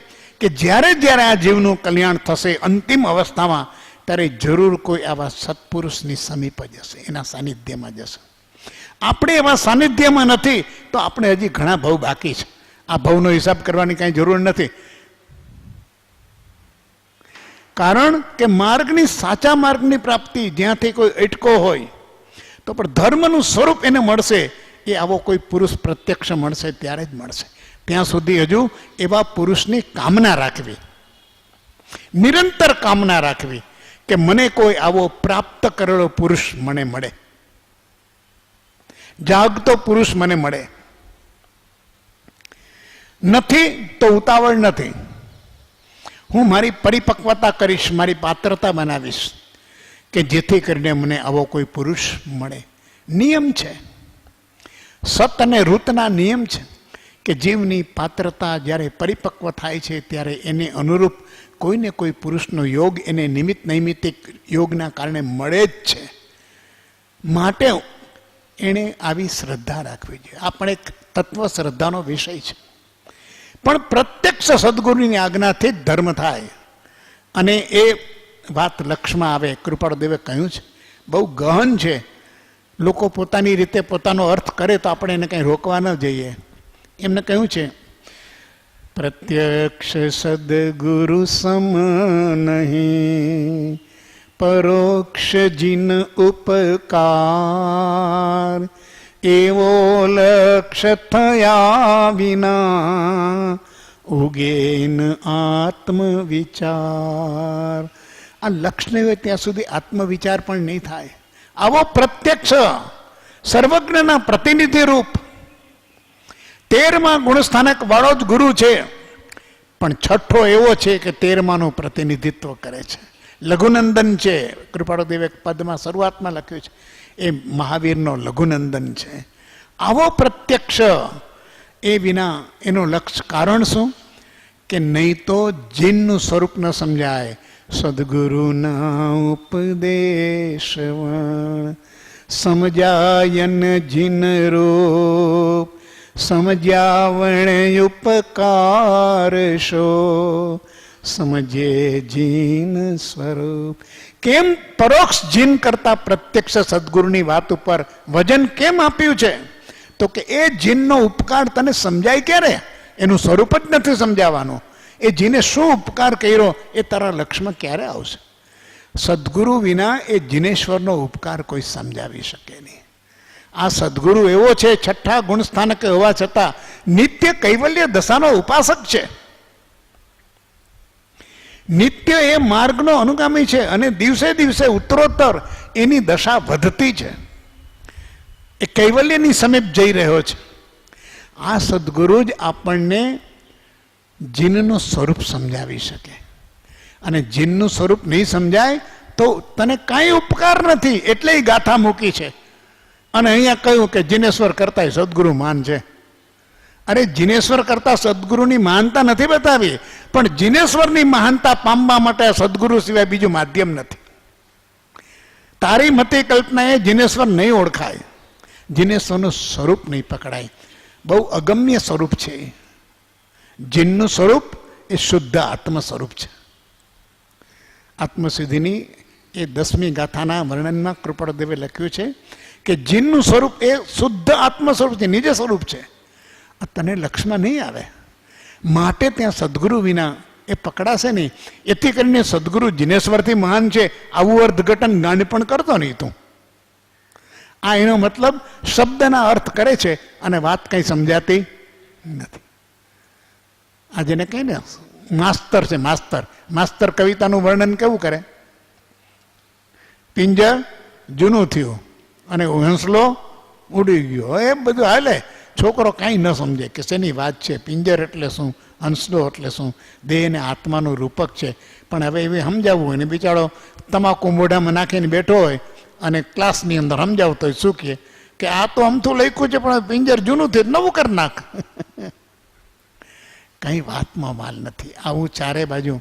S1: કે જ્યારે જ્યારે આ જીવનું કલ્યાણ થશે અંતિમ અવસ્થામાં, ત્યારે જરૂર કોઈ આવા સત્પુરુષની સમીપ જશે, એના સાનિધ્યમાં જશે. આપણે એવા સાનિધ્યમાં નથી તો આપણે હજી ઘણા ભવ બાકી છે. આ ભવનો હિસાબ કરવાની કાંઈ જરૂર નથી. કારણ કે માર્ગની, સાચા માર્ગની પ્રાપ્તિ જ્યાંથી કોઈ અટકો હોય તો પણ ધર્મનું સ્વરૂપ એને મળશે. એ આવો કોઈ પુરુષ પ્રત્યક્ષ મળશે ત્યારે જ મળશે. ત્યાં સુધી હજુ એવા પુરુષની કામના રાખવી, નિરંતર કામના રાખવી કે મને કોઈ આવો પ્રાપ્ત કરેલો પુરુષ મને મળે, જાગતો પુરુષ મને મળે. નથી તો ઉતાવળ નથી. હું મારી પરિપક્વતા કરીશ, મારી પાત્રતા બનાવીશ કે જેથી કરીને મને આવો કોઈ પુરુષ મળે. નિયમ છે, સત અને ઋતના નિયમ છે કે જીવની પાત્રતા જ્યારે પરિપક્વ થાય છે ત્યારે એને અનુરૂપ કોઈને કોઈ પુરુષનો યોગ એને નિમિત્ત નૈમિત્તિક યોગના કારણે મળે જ છે. માટે એણે આવી શ્રદ્ધા રાખવી જોઈએ. આ પણ એક તત્વ શ્રદ્ધાનો વિષય છે. પણ પ્રત્યક્ષ સદગુરુની આજ્ઞાથી જ ધર્મ થાય અને એ વાત લક્ષમાં આવે. કૃપાળુદેવે કહ્યું છે, બહુ ગહન છે. લોકો પોતાની રીતે પોતાનો અર્થ કરે તો આપણે એને કંઈ રોકવા ન જઈએ. એમને કહ્યું છે, પ્રત્યક્ષ સદગુરુ સમ નહીં, પરોક્ષ જીન ઉપકાર, એવો લક્ષ થયા વિના ઉગેન આત્મવિચાર. આ લક્ષ નહીં હોય ત્યાં સુધી આત્મવિચાર પણ નહીં થાય. આવો પ્રત્યક્ષ સર્વજ્ઞના પ્રતિનિધિ રૂપ 13મા ગુણસ્થાનક વાળો જ ગુરુ છે, પણ છઠ્ઠો એવો છે કે 13માનું પ્રતિનિધિત્વ કરે છે. લઘુનંદન છે. કૃપાળુદેવે પદમાં શરૂઆતમાં લખ્યું છે એ મહાવીરનો લઘુનંદન છે. આવો પ્રત્યક્ષ એ વિના એનું લક્ષ્ય કારણ શું? કે નહીં તો જીનનું સ્વરૂપ ન સમજાય. સદગુરુના ઉપદેશ સમજાયન જીન રૂપ, સમજાવણ ઉપકાર શો, સમજે જીન સ્વરૂપ. કેમ પરોક્ષ જીન કરતા પ્રત્યક્ષ સદગુરુની વાત ઉપર વજન કેમ આપ્યું છે? તો કે એ જીનનો ઉપકાર તને સમજાય ક્યારે? એનું સ્વરૂપ જ નથી સમજાવવાનું. એ જીને શું ઉપકાર કર્યો એ તારા લક્ષ્યમાં ક્યારે આવશે? સદગુરુ વિના એ જીનેશ્વરનો ઉપકાર કોઈ સમજાવી શકે નહીં. આ સદગુરુ એવો છે, છઠ્ઠા ગુણસ્થાનક હોવા છતાં નિત્ય કૈવલ્ય દશાનો ઉપાસક છે. નિત્ય એ માર્ગનો અનુગામી છે અને દિવસે દિવસે ઉત્તરોત્તર એની દશા વધતી છે. એ કૈવલ્યની સમીપ જઈ રહ્યો છે. આ સદગુરુ જ આપણને જીનનું સ્વરૂપ સમજાવી શકે. અને જીનનું સ્વરૂપ નહીં સમજાય તો તને કાંઈ ઉપકાર નથી, એટલે ગાથા મૂકી છે. અને અહીંયા કહ્યું કે જીનેશ્વર કરતા સદગુરુ માન છે. અરે જીનેશ્વર કરતા સદગુરુની મહાનતા નથી બતાવી, પણ જીનેશ્વરની મહાનતા પામવા માટે સદગુરુ સિવાય બીજું માધ્યમ નથી. તારી મતી કલ્પનાએ જીનેશ્વર નહીં ઓળખાય, જીનેશ્વરનું સ્વરૂપ નહીં પકડાય. બહુ અગમ્ય સ્વરૂપ છે. જીનનું સ્વરૂપ એ શુદ્ધ આત્મ સ્વરૂપ છે. આત્મસિદ્ધિની એ 10મી ગાથાના વર્ણનમાં કૃપાળદેવે લખ્યું છે કે જીનનું સ્વરૂપ એ શુદ્ધ આત્મ સ્વરૂપ છે, નિજ સ્વરૂપ છે. તને લક્ષમાં નહીં આવે, માટે ત્યાં સદગુરુ વિના એ પકડાશે નહીં. એથી કરીને સદગુરુ જીનેશ્વરથી મહાન છે આવું અર્થઘટન ગાંડ પણ કરતો નહીં તું. આ એનો મતલબ શબ્દના અર્થ કરે છે અને વાત કંઈ સમજાતી નથી. આ જેને કહે ને માસ્તર છે, માસ્તર કવિતાનું વર્ણન કેવું કરે? પિંજર જૂનું થયું અને હંસલો ઉડી ગયો, એ બધું હાલે. છોકરો કાંઈ ન સમજે કે શેની વાત છે. પિંજર એટલે શું, હંસલો એટલે શું, દેહ અને આત્માનું રૂપક છે. પણ હવે એવી સમજાવવું હોય ને બિચારો તમાકુ મોઢામાં નાખીને બેઠો હોય અને ક્લાસની અંદર સમજાવતો હોય, શું કહે કે આ તો અમથું લખ્યું છે પણ પિંજર જૂનું થયું નવું કરી નાખ. કંઈ વાતમાં માલ નથી. આવું ચારે બાજુ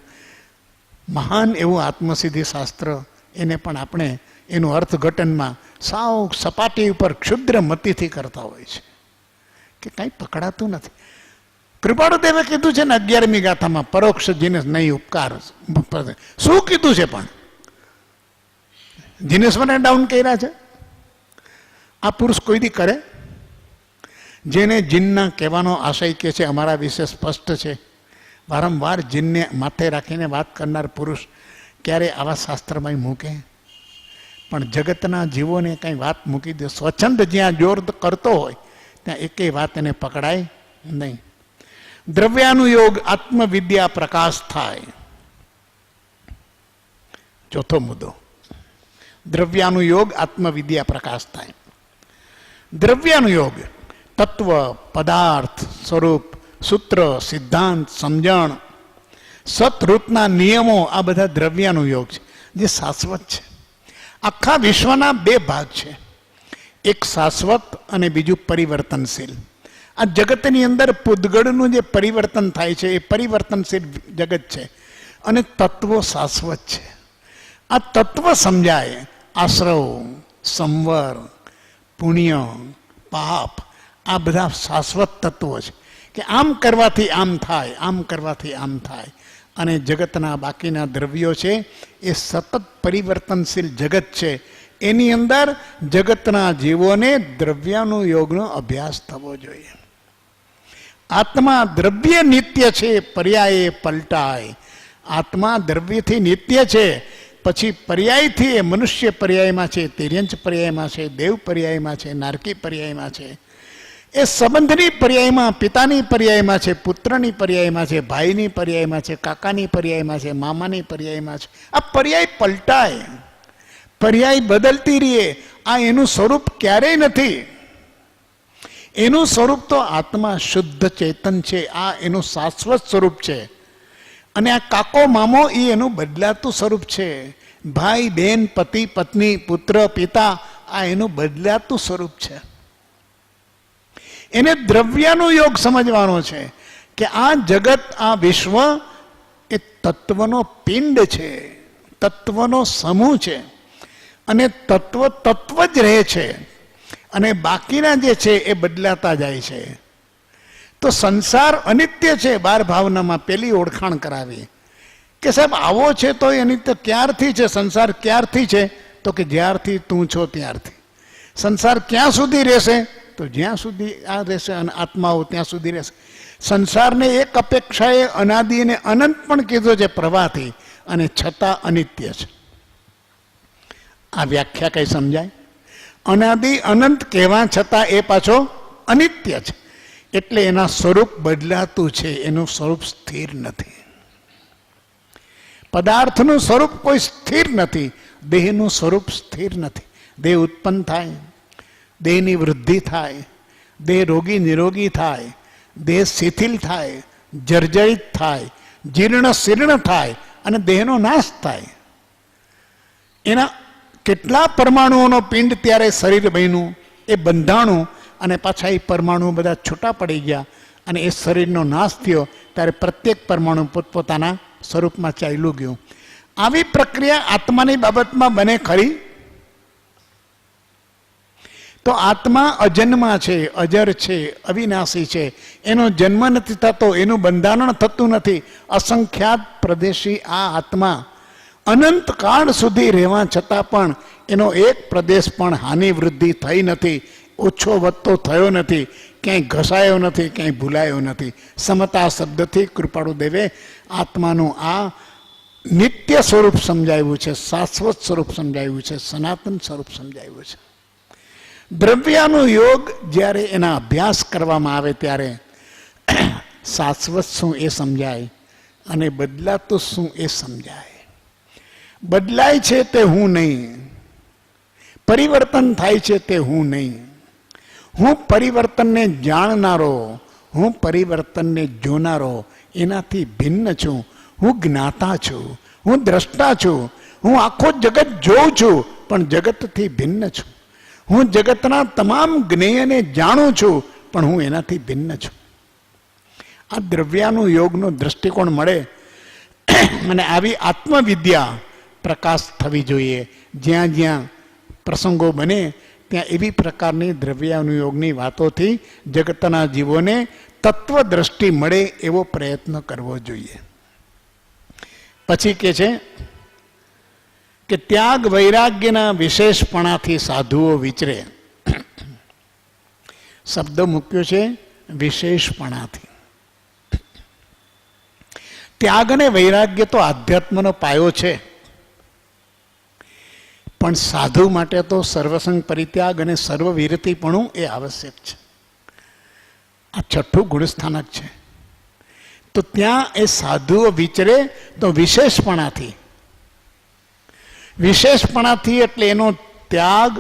S1: મહાન એવું આત્મસિદ્ધિ શાસ્ત્ર, એને પણ આપણે એનું અર્થઘટનમાં સાવ સપાટી ઉપર ક્ષુદ્ર મતીથી કરતા હોય છે કે કંઈ પકડાતું નથી. કૃપાળુદેવે કીધું છે ને 11મી ગાથામાં પરોક્ષ જીનેશ નહીં ઉપકાર. શું કીધું છે? પણ જીનેશ્વરને ડાઉન કર્યા છે. આ પુરુષ કોઈ દી કરે? જેને જીનના કહેવાનો આશય કે છે અમારા વિશે સ્પષ્ટ છે, વારંવાર જીનને માથે રાખીને વાત કરનાર પુરુષ ક્યારે આવા શાસ્ત્રમાં મૂકે? પણ જગતના જીવોને કંઈ વાત મૂકી દે. સ્વચ્છંદ જ્યાં જોર કરતો હોય ત્યાં એકેય વાત એને પકડાય નહીં. દ્રવ્યાનુયોગ આત્મવિદ્યા પ્રકાશ થાય. ચોથો મુદ્દો, દ્રવ્યાનુયોગ આત્મવિદ્યા પ્રકાશ થાય. દ્રવ્યાનુયોગ તત્વ, પદાર્થ, સ્વરૂપ, સૂત્ર, સિદ્ધાંત, સમજણ, સતઋતના નિયમો, આ બધા દ્રવ્યાનુયોગ છે જે શાશ્વત છે. આખા વિશ્વના 2 ભાગ છે, એક શાશ્વત અને બીજું પરિવર્તનશીલ. આ જગતની અંદર પૂતગળનું જે પરિવર્તન થાય છે એ પરિવર્તનશીલ જગત છે અને તત્વો શાશ્વત છે. આ તત્વ સમજાય. આશ્રવ, સંવર, પુણ્ય, પાપ, આ બધા શાશ્વત તત્વો છે કે આમ કરવાથી આમ થાય, આમ કરવાથી આમ થાય. અને જગતના બાકીના દ્રવ્યો છે એ સતત પરિવર્તનશીલ જગત છે. એની અંદર જગતના જીવોને દ્રવ્યાનુયોગનો અભ્યાસ થવો જોઈએ. આત્મા દ્રવ્ય નિત્ય છે, પર્યાય પલટાય. આત્મા દ્રવ્યથી નિત્ય છે, પછી પર્યાયથી એ મનુષ્ય પર્યાયમાં છે, તિર્યંચ પર્યાયમાં છે, દેવ પર્યાયમાં છે, નારકી પર્યાયમાં છે, એ સંબંધની પર્યાયમાં, પિતાની પર્યાયમાં છે, પુત્રની પર્યાયમાં છે, ભાઈની પર્યાયમાં છે, કાકાની પર્યાયમાં છે, મામાની પર્યાયમાં છે. આ પર્યાય પલટાય, પર્યાય બદલતી રહીએ. આ એનું સ્વરૂપ ક્યારેય નથી. એનું સ્વરૂપ તો આત્મા શુદ્ધ ચેતન છે. આ એનું શાશ્વત સ્વરૂપ છે. અને આ કાકો મામો એ એનું બદલાતું સ્વરૂપ છે. ભાઈ બહેન, પતિ પત્ની, પુત્ર પિતા, આ એનું બદલાતું સ્વરૂપ છે. એને દ્રવ્યાનુયોગ સમજવાનો છે કે આ જગત, આ વિશ્વ એ તત્વનો પિંડ છે, તત્વનો સમૂહ છે. અને તત્વ તત્વ જ રહે છે અને બાકીના જે છે એ બદલાતા જાય છે. તો સંસાર અનિત્ય છે. 12 ભાવનામાં પેલી ઓળખાણ કરાવી કે સાહેબ આવો છે તો એ અનિત્ય ક્યારથી છે? સંસાર ક્યારથી છે? તો કે જ્યારથી તું છો ત્યારથી. સંસાર ક્યાં સુધી રહેશે? તો જ્યાં સુધી આ રહેશે અને આત્માઓ ત્યાં સુધી રહેશે. સંસારને એક અપેક્ષાએ અનાદિ અને અનંત પણ કીધો છે પ્રવાહથી, અને છતાં અનિત્ય છે. આ વ્યાખ્યા કઈ સમજાય? અનાદિ અનંત કહેવા છતાં એ પાછો અનિત્ય છે. એટલે એના સ્વરૂપ બદલાતું છે, એનું સ્વરૂપ સ્થિર નથી. પદાર્થનું સ્વરૂપ કોઈ સ્થિર નથી. દેહનું સ્વરૂપ સ્થિર નથી. દેહ ઉત્પન્ન થાય, દેહની વૃદ્ધિ થાય, દેહ રોગી નિરોગી થાય, દેહ શિથિલ થાય, જર્જરિત થાય, જીર્ણ શીર્ણ થાય અને દેહનો નાશ થાય. એના કેટલા પરમાણુઓનો પિંડ ત્યારે શરીર બન્યું, એ બંધાણું અને પાછા એ પરમાણુ બધા છૂટા પડી ગયા અને એ શરીરનો નાશ થયો ત્યારે પ્રત્યેક પરમાણુ પોતપોતાના સ્વરૂપમાં ચાલ્યું ગયું. આવી પ્રક્રિયા આત્માની બાબતમાં બને ખરી? તો આત્મા અજન્મા છે, અજર છે, અવિનાશી છે. એનો જન્મ નથી થતો, એનું બંધારણ થતું નથી. અસંખ્યાત પ્રદેશી આ આત્મા અનંત કાળ સુધી રહેવા છતાં પણ એનો એક પ્રદેશ પણ હાનિ વૃદ્ધિ થઈ નથી, ઓછો વધતો થયો નથી, ક્યાંય ઘસાયો નથી, ક્યાંય ભૂલાયો નથી. સમતા શબ્દથી કૃપાળુ દેવે આત્માનું આ નિત્ય સ્વરૂપ સમજાવ્યું છે, શાશ્વત સ્વરૂપ સમજાવ્યું છે, સનાતન સ્વરૂપ સમજાવ્યું છે. દ્રવ્યાનું યોગ જ્યારે એના અભ્યાસ કરવામાં આવે ત્યારે શાશ્વત શું એ સમજાય અને બદલાતું શું એ સમજાય. બદલાય છે તે હું નહીં, પરિવર્તન થાય છે તે હું નહીં. હું પરિવર્તનને જાણનારો, હું પરિવર્તનને જોનારો એનાથી ભિન્ન છું. હું જ્ઞાતા છું, હું દ્રષ્ટા છું, હું આખો જગત જોઉં છું પણ જગતથી ભિન્ન છું. હું જગતના તમામ જ્ઞેયને જાણું છું પણ હું એનાથી ભિન્ન છું. આ દ્રવ્યાનું યોગનો દૃષ્ટિકોણ મળે અને આવી આત્મવિદ્યા પ્રકાશ થવી જોઈએ. જ્યાં જ્યાં પ્રસંગો બને ત્યાં એવી પ્રકારની દ્રવ્યાનુયોગની વાતોથી જગતના જીવોને તત્વદ્રષ્ટિ મળે એવો પ્રયત્ન કરવો જોઈએ. પછી કે છે કે ત્યાગ વૈરાગ્યના વિશેષપણાથી સાધુઓ વિચરે. શબ્દ મૂક્યો છે વિશેષપણાથી. ત્યાગ અને વૈરાગ્ય તો આધ્યાત્મનો પાયો છે, પણ સાધુ માટે તો સર્વસંગ પરિત્યાગ અને સર્વવિરતિપણું એ આવશ્યક છે. આ છઠ્ઠું ગુણસ્થાનક છે. તો ત્યાં એ સાધુઓ વિચરે તો વિશેષપણાથી. વિશેષપણાથી એટલે એનો ત્યાગ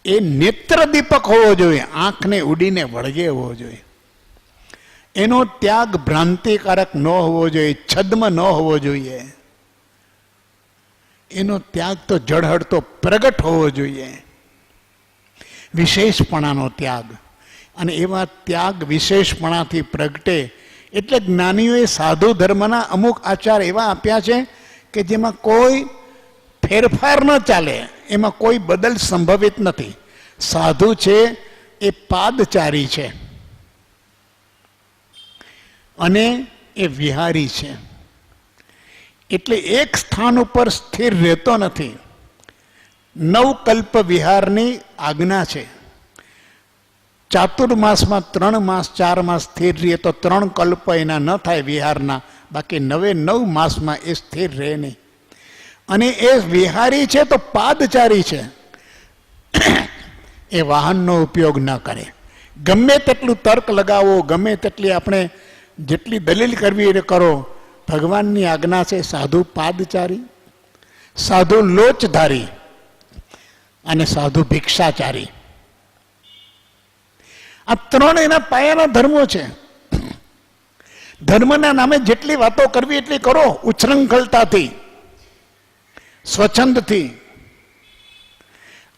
S1: એ નેત્રદીપક હોવો જોઈએ, આંખને ઉડીને વળગે હોવો જોઈએ. એનો ત્યાગ ભ્રાંતિકારક ન હોવો જોઈએ, છદ્મ ન હોવો જોઈએ. એનો ત્યાગ તો જળહળતો પ્રગટ હોવો જોઈએ, વિશેષપણાનો ત્યાગ. અને એવા ત્યાગ વિશેષપણાથી પ્રગટે એટલે જ્ઞાનીઓએ સાધુ ધર્મના અમુક આચાર એવા આપ્યા છે કે જેમાં કોઈ ફેરફાર ન ચાલે, એમાં કોઈ બદલ સંભવિત નથી. સાધુ છે એ પાદચારી છે અને એ વિહારી છે. એટલે એક સ્થાન ઉપર સ્થિર રહેતો નથી. નવકલ્પ વિહારની આજ્ઞા છે. ચાતુર્માસમાં 3 માસ 4 માસ સ્થિર રહીએ તો 3 કલ્પ એના ન થાય વિહારના, બાકી 9 માસમાં એ સ્થિર રહે નહીં. અને એ વિહારી છે તો પાદચારી છે. એ વાહનનો ઉપયોગ ન કરે. ગમે તેટલું તર્ક લગાવો, ગમે તેટલી આપણે જેટલી દલીલ કરવી એ કરો, ભગવાનની આજ્ઞા છે સાધુ પાદચારી, સાધુ લોચધારી અને સાધુ ભિક્ષાચારી. આ 3 એના પાયાના ધર્મો છે. ધર્મના નામે જેટલી વાતો કરવી એટલી કરો, ઉચ્છૃંખલતાથી, સ્વચ્છંદથી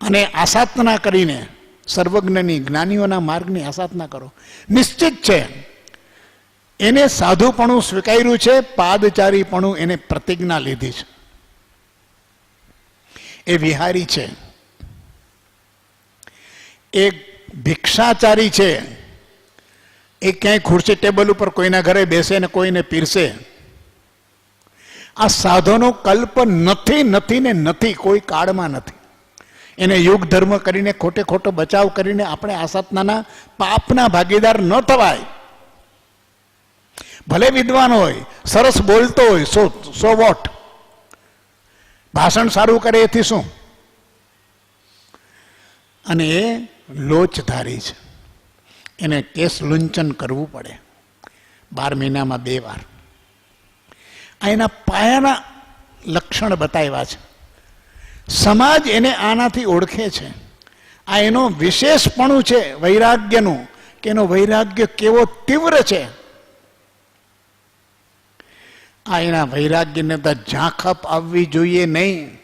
S1: અને આસાધના કરીને. સર્વજ્ઞની જ્ઞાનીઓના માર્ગની આસાધના કરો. નિશ્ચિત છે એને સાધુપણું સ્વીકાર્યું છે, પાદચારીપણું એને પ્રતિજ્ઞા લીધી છે. એ વિહારી છે. એ ભિક્ષાચારી છે. એ ક્યાંય ખુરશી ટેબલ ઉપર કોઈના ઘરે બેસે ને કોઈને પીરસે. આ સાધુનો કલ્પ નથી, નથી ને નથી, કોઈ કાળમાં નથી. એને યુગ ધર્મ કરીને ખોટે ખોટો બચાવ કરીને આપણે આસાધનાના પાપના ભાગીદાર ન થવાય. ભલે વિદ્વાન હોય, સરસ બોલતો હોય, સો વોટ, ભાષણ સારું કરે એથી શું? અને એ લોચધારી છે. એને કેસ લુંચન કરવું પડે 12 મહિનામાં 2 વાર. આ એના પાયાના લક્ષણ બતાવ્યા છે. સમાજ એને આનાથી ઓળખે છે. આ એનો વિશેષપણું છે વૈરાગ્યનું, કે એનો વૈરાગ્ય કેવો તીવ્ર છે. આ એના વૈરાગ્યને તો ઝાંખપ આવવી જોઈએ નહીં.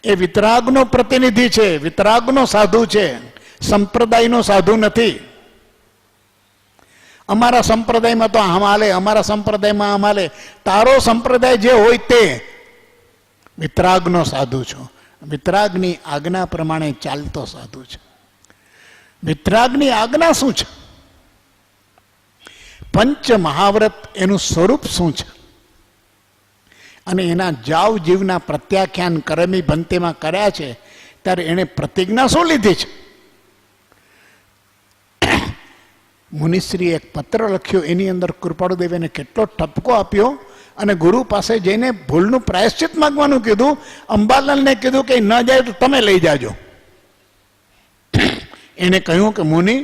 S1: એ વિતરાગનો પ્રતિનિધિ છે, વિતરાગનો સાધુ છે, સંપ્રદાયનો સાધુ નથી. અમારા સંપ્રદાયમાં તો આમ હાલે, અમારા સંપ્રદાયમાં આમ હાલે. તારો સંપ્રદાય જે હોય તે વિતરાગનો સાધુ છો. વિતરાગની આજ્ઞા પ્રમાણે ચાલતો સાધુ છે. વિતરાગની આજ્ઞા શું છે? પંચ મહાવ્રત એનું સ્વરૂપ શું છે? અને એના જાવ જીવના પ્રત્યાખ્યાન કરમી ભંતેમાં કર્યા છે ત્યારે એને પ્રતિજ્ઞા શું લીધી છે? મુનિશ્રી એક પત્ર લખ્યો, એની અંદર કૃપાળુદેવ એને કેટલો ઠપકો આપ્યો અને ગુરુ પાસે જઈને ભૂલનું પ્રાયશ્ચિત માંગવાનું કીધું. અંબાલાલને કીધું કે ન જાય તો તમે લઈ જાજો. એને કહ્યું કે મુનિ,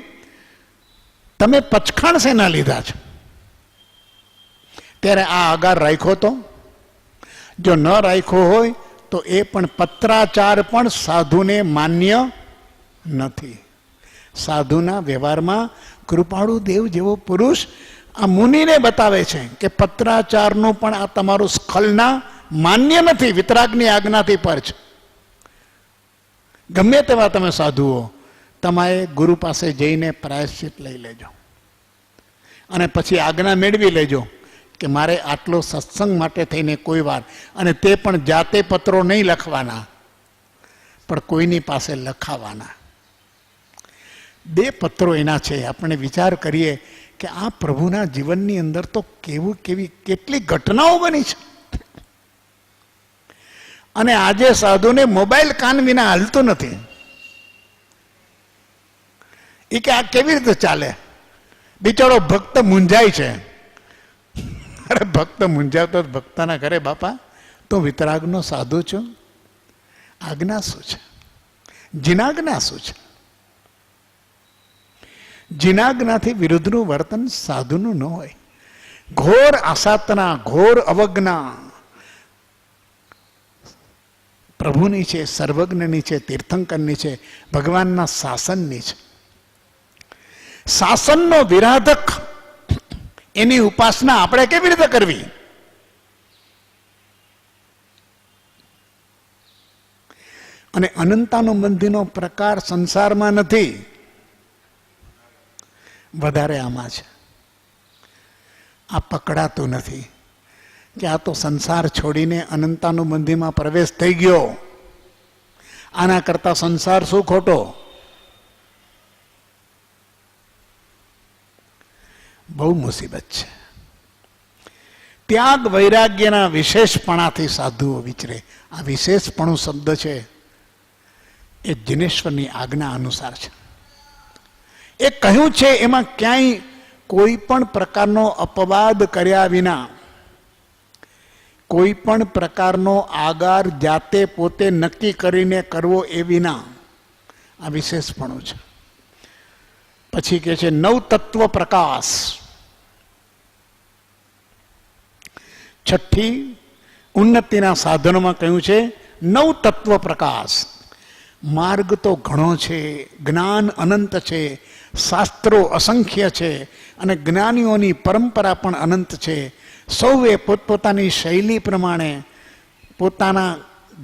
S1: તમે પચખાણ શેના લીધા છે? ત્યારે આ આગાર રાખ્યો તો, જો ન રાખ્યો હોય તો એ પણ પત્રાચાર પણ સાધુને માન્ય નથી. સાધુના વ્યવહારમાં કૃપાળુ દેવ જેવો પુરુષ આ મુનિને બતાવે છે કે પત્રાચારનું પણ આ તમારું સ્ખલના માન્ય નથી. વિતરાગની આજ્ઞાથી પર છે. ગમે તેવા તમે સાધુઓ, તમારે ગુરુ પાસે જઈને પ્રાયશ્ચિત લઈ લેજો અને પછી આજ્ઞા મેળવી લેજો કે મારે આટલો સત્સંગ માટે થઈને કોઈ વાર, અને તે પણ જાતે પત્રો નહીં લખવાના, પણ કોઈની પાસે લખાવાના. 2 પત્રો એના છે. આપણે વિચાર કરીએ કે આ પ્રભુના જીવનની અંદર તો કેટલી ઘટનાઓ બની છે. અને આજે સાધુને મોબાઈલ કાન વિના હાલતું નથી. એ કે આ કેવી રીતે ચાલે? બિચારો ભક્ત મૂંઝાય છે. અરે ભક્ત મૂંઝાવતો ભક્તના ઘરે બાપા તો વિતરાગનો સાધુ છું. આજ્ઞા શું છે? જીનાજ્ઞા શું છે? જીનાજ્ઞાથી વિરુદ્ધનું વર્તન સાધુનું ન હોય. ઘોર આસાતના, ઘોર અવજ્ઞા પ્રભુની છે, સર્વજ્ઞની છે, તીર્થંકરની છે, ભગવાનના શાસનની છે. શાસનનો વિરાધક એની ઉપાસના આપણે કેવી રીતે કરવી? અને અનંતાનુબંધીનો પ્રકાર સંસારમાં નથી, વધારે આમાં છે. આ પકડાતું નથી કે આ તો સંસાર છોડીને અનંતાનુબંધીમાં પ્રવેશ થઈ ગયો. આના કરતા સંસાર શું ખોટો? બહુ મુસીબત છે. ત્યાગ વૈરાગ્યના વિશેષપણાથી સાધુઓ વિચરે. આ વિશેષપણું શબ્દ છે એ જિનેશ્વરની આજ્ઞા અનુસાર છે. એ કહ્યું છે એમાં ક્યાંય કોઈ પણ પ્રકારનો અપવાદ કર્યા વિના, કોઈ પણ પ્રકારનો આગાર જાતે પોતે નક્કી કરીને કરવો એ વિના આ વિશેષપણું છે. પછી કે છે નવ તત્વ પ્રકાશ. છઠ્ઠી ઉન્નતિના સાધનોમાં કહ્યું છે નવ તત્વ પ્રકાશ. માર્ગ તો ઘણો છે, જ્ઞાન અનંત છે, શાસ્ત્રો અસંખ્ય છે અને જ્ઞાનીઓની પરંપરા પણ અનંત છે. સૌએ પોતપોતાની શૈલી પ્રમાણે પોતાના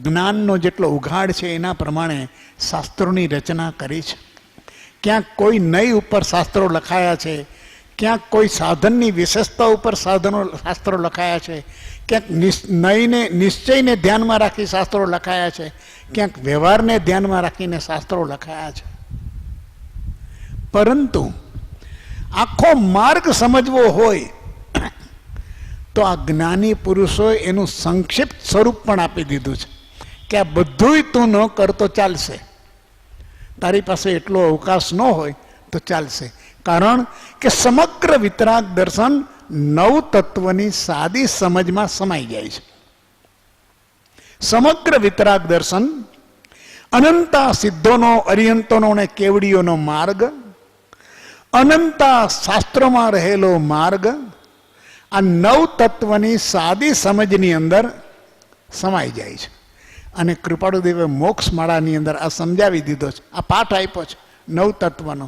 S1: જ્ઞાનનો જેટલો ઉઘાડ છે એના પ્રમાણે શાસ્ત્રોની રચના કરી છે. ક્યાંક કોઈ નય ઉપર શાસ્ત્રો લખાયા છે, ક્યાંક કોઈ સાધનની વિશેષતા ઉપર શાસ્ત્રો લખાયા છે, ક્યાંક નયને નિશ્ચયને ધ્યાનમાં રાખી શાસ્ત્રો લખાયા છે, ક્યાંક વ્યવહારને ધ્યાનમાં રાખીને શાસ્ત્રો લખાયા છે. પરંતુ આખો માર્ગ સમજવો હોય તો આ જ્ઞાની પુરુષોએ એનું સંક્ષિપ્ત સ્વરૂપ પણ આપી દીધું છે કે આ બધુંય તું ન કરતો ચાલશે. તારી પાસે એટલો અવકાશ ન હોય તો ચાલશે. કારણ કે સમગ્ર વિતરાગ દર્શન 9 તત્વની સાદી સમજમાં સમાઈ જાય છે. સમગ્ર વિતરાગ દર્શન અનંતા સિદ્ધોનો, અરિયંતોનો અને કેવડીઓનો માર્ગ, અનંતા શાસ્ત્રોમાં રહેલો માર્ગ, આ 9 તત્વની સાદી સમજની અંદર સમાઈ જાય છે. અને કૃપાળુદેવે મોક્ષ માળાની અંદર આ સમજાવી દીધો છે. આ પાઠ આપ્યો છે 9 તત્વનો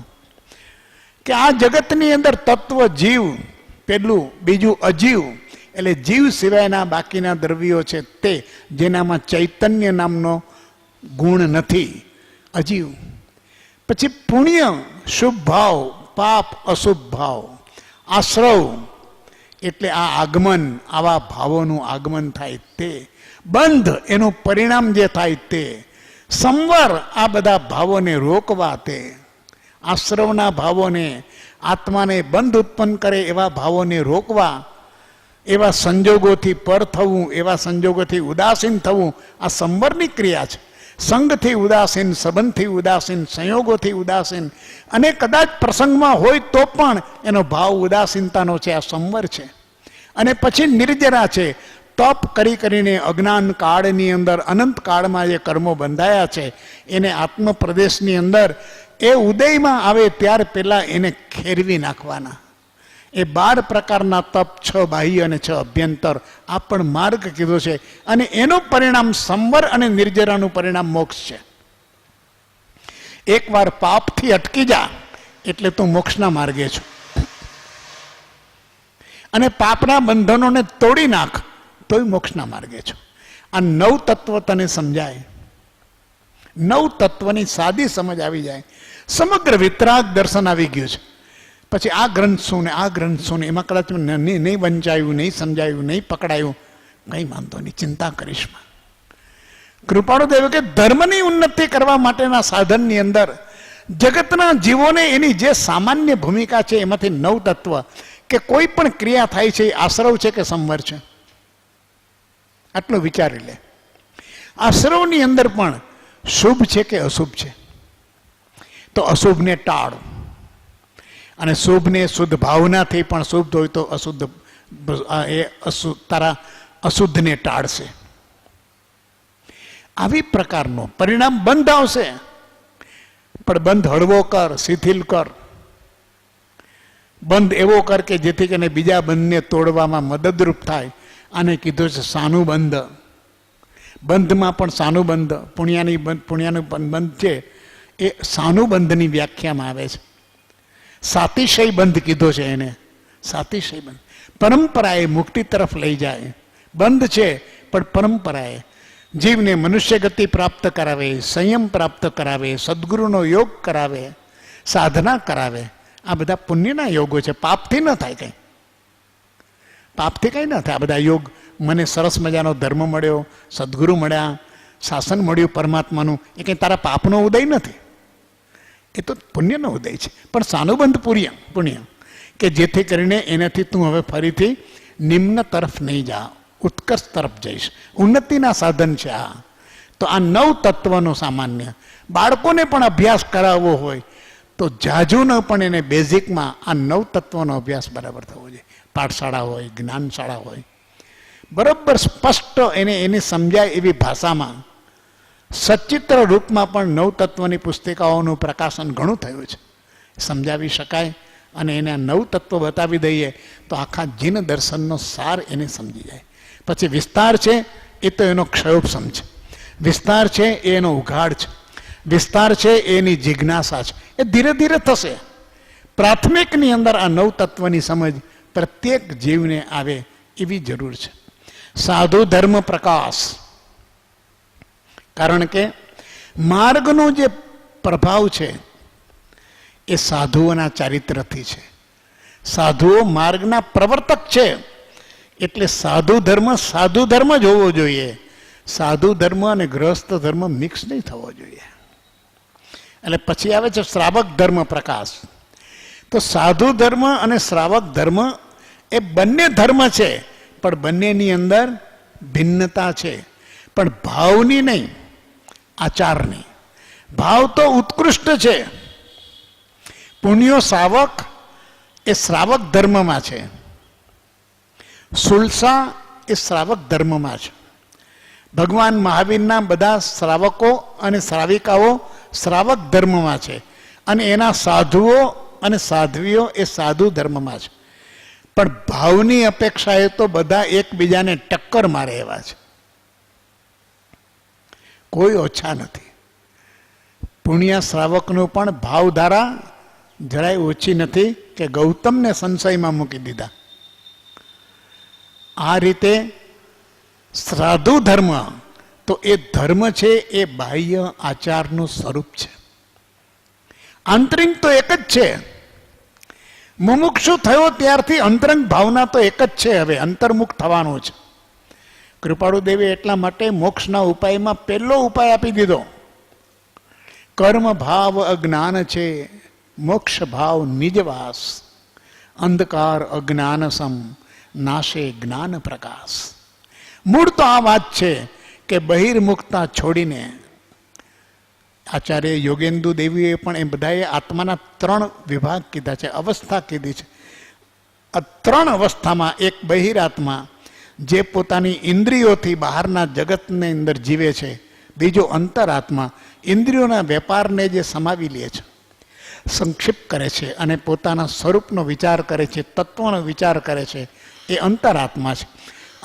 S1: કે આ જગતની અંદર તત્વ જીવ, પેલું, બીજું અજીવ, એટલે જીવ સિવાયના બાકીના દ્રવ્યો છે તે, જેનામાં ચૈતન્ય નામનો ગુણ નથી, અજીવ. પછી પુણ્ય, શુભ ભાવ, પાપ, અશુભ ભાવ, આશ્રવ, એટલે આ આગમન, આવા ભાવોનું આગમન થાય તે, બંધ એનું પરિણામ જે થાય તે, સંવર આ બધા ભાવોને રોકવા તે, આશ્રવના ભાવોને, આત્માને બંધ ઉત્પન્ન કરે એવા ભાવોને રોકવા, એવા સંજોગોથી પર થવું, એવા સંજોગોથી ઉદાસીન થવું, આ સંવરની ક્રિયા છે. સંગથી ઉદાસીન, સંબંધથી ઉદાસીન, સંયોગોથી ઉદાસીન, અને કદાચ પ્રસંગમાં હોય તો પણ એનો ભાવ ઉદાસીનતાનો છે, આ સંવર છે. અને પછી નિર્જરા છે, તપ કરી કરીને અજ્ઞાન કાળની અંદર, અનંત કાળમાં જે કર્મો બંધાયા છે એને આત્મપ્રદેશની અંદર એ ઉદયમાં આવે ત્યાર પહેલાં એને ખેરવી નાખવાના. એ 12 પ્રકારના તપ, 6 બાહ્ય અને 6 અભ્યંતર, આ પણ માર્ગ કીધો છે. અને એનું પરિણામ સંવર અને નિર્જરાનું પરિણામ મોક્ષ છે. એકવાર પાપથી અટકી જા એટલે તું મોક્ષના માર્ગે છું. અને પાપના બંધનોને તોડી નાખ તોય મોક્ષના માર્ગે છો. આ 9 તત્વ તને સમજાય, 9 તત્વની સાદી સમજ આવી જાય, સમગ્ર વિતરાગ દર્શન આવી ગયું છે. પછી આ ગ્રંથ શું ને આ ગ્રંથ શું ને એમાં કદાચ નહીં વંચાયું, નહીં સમજાયું, નહીં પકડાયું, કંઈ વાંધો નહીં, ચિંતા કરીશમાં. કૃપાળુ દેવ કે ધર્મની ઉન્નતિ કરવા માટેના સાધનની અંદર જગતના જીવોને એની જે સામાન્ય ભૂમિકા છે એમાંથી 9 તત્વ, કે કોઈ પણ ક્રિયા થાય છે એ આશ્રવ છે કે સંવર છે, આટલું વિચારી લે. આશ્રવની અંદર પણ શુભ છે કે અશુભ છે, તો અશુભને ટાળ. અને શુભને શુદ્ધ ભાવનાથી પણ શુદ્ધ હોય તો અશુદ્ધ, એ તારા અશુદ્ધને ટાળશે. આવી પ્રકારનો પરિણામ બંધ આવશે, પણ બંધ હળવો કર, શિથિલ કર. બંધ એવો કર કે જેથી કરીને બીજા બંધને તોડવામાં મદદરૂપ થાય. આને કીધું છે સાનુબંધ. બંધમાં પણ સાનુબંધ, પુણ્યનું બંધ છે એ સાનુબંધની વ્યાખ્યામાં આવે છે. સાતિશય બંધ કીધો છે એને, સાતિશય બંધ. પરંપરાએ મુક્તિ તરફ લઈ જાય. બંધ છે પણ પરંપરાએ જીવને મનુષ્ય ગતિ પ્રાપ્ત કરાવે, સંયમ પ્રાપ્ત કરાવે, સદગુરુનો યોગ કરાવે, સાધના કરાવે. આ બધા પુણ્યના યોગો છે, પાપથી ન થાય કંઈ, પાપથી કંઈ ન થાય. આ બધા યોગ, મને સરસ મજાનો ધર્મ મળ્યો, સદગુરુ મળ્યા, શાસન મળ્યું પરમાત્માનું, એ કંઈ તારા પાપનો ઉદય નથી, એ તો પુણ્યનો ઉદય છે. પણ સાનુબંધ પુણ્ય કે જેથી કરીને એનાથી તું હવે ફરીથી નિમ્ન તરફ નહીં જા, ઉત્કર્ષ તરફ જઈશ. ઉન્નતિના સાધન છે આ. તો આ 9 તત્વનો સામાન્ય બાળકોને પણ અભ્યાસ કરાવવો હોય તો જાજુનો પણ એને બેઝિકમાં આ 9 તત્વનો અભ્યાસ બરાબર થવો જોઈએ. પાઠશાળા હોય, જ્ઞાનશાળા હોય, બરાબર સ્પષ્ટ એને સમજાય એવી ભાષામાં, સચિત્ર રૂપમાં પણ 9 તત્વની પુસ્તિકાઓનું પ્રકાશન ઘણું થયું છે, સમજાવી શકાય. અને એને 9 તત્વ બતાવી દઈએ તો આખા જીન દર્શનનો સાર એને સમજી જાય. પછી વિસ્તાર છે એ તો એનો ક્ષયોપસમ છે, વિસ્તાર છે એ એનો ઉઘાડ છે, વિસ્તાર છે એની જિજ્ઞાસા છે. એ ધીરે ધીરે થશે. પ્રાથમિકની અંદર આ 9 તત્વની સમજ પ્રત્યેક જીવને આવે એવી જરૂર છે. સાધુ ધર્મ પ્રકાશ, કારણ કે માર્ગનો જે પ્રભાવ છે એ સાધુઓના ચારિત્રથી છે. સાધુઓ માર્ગના પ્રવર્તક છે, એટલે સાધુ ધર્મ જ હોવો જોઈએ. સાધુ ધર્મ અને ગૃહસ્થ ધર્મ મિક્સ નહીં થવો જોઈએ. એટલે પછી આવે છે શ્રાવક ધર્મ પ્રકાશ. તો સાધુ ધર્મ અને શ્રાવક ધર્મ એ બંને ધર્મ છે, પણ બંનેની અંદર ભિન્નતા છે, પણ ભાવની નહીં, આચારની. ભાવ તો ઉત્કૃષ્ટ છે. પુણ્યો શ્રાવક એ શ્રાવક ધર્મમાં છે, સુલસા એ શ્રાવક ધર્મમાં છે. ભગવાન મહાવીરના બધા શ્રાવકો અને શ્રાવિકાઓ શ્રાવક ધર્મમાં છે, અને એના સાધુઓ અને સાધ્વીઓ એ સાધુ ધર્મમાં છે. પણ ભાવની અપેક્ષાએ તો બધા એકબીજાને ટક્કર મારે એવા છે, કોઈ ઓછા નથી. પુણ્ય શ્રાવકનું પણ ભાવધારા જરાય ઓછી નથી કે ગૌતમને સંશયમાં મૂકી દીધા. આ રીતે સાધુ ધર્મ તો એ ધર્મ છે, એ બાહ્ય આચારનું સ્વરૂપ છે. આંતરિક તો એક જ છે. મુમુક્ષુ થયો ત્યારથી અંતરંગ ભાવના તો એક જ છે. હવે અંતર્મુખ થવાનું છે. કૃપાળુ દેવે એટલા માટે મોક્ષના ઉપાયમાં પહેલો ઉપાય આપી દીધો. કર્મ ભાવ અજ્ઞાન છે, મોક્ષ ભાવ નિજવાસ, અંધકાર અજ્ઞાન સમ, નાશે જ્ઞાન પ્રકાશ. મૂળ તો આ વાત છે કે બહિર્મુખતા છોડીને આચાર્ય યોગેન્દુ દેવીએ પણ એ બધાએ આત્માના 3 વિભાગ કીધા છે, અવસ્થા કીધી છે. આ 3 અવસ્થામાં એક બહિરાત્મા જે પોતાની ઇન્દ્રિયોથી બહારના જગતની અંદર જીવે છે, બીજો અંતરાત્મા ઇન્દ્રિયોના વેપારને જે સમાવી લે છે, સંક્ષિપ્ત કરે છે અને પોતાના સ્વરૂપનો વિચાર કરે છે, તત્વનો વિચાર કરે છે, એ અંતરાત્મા છે.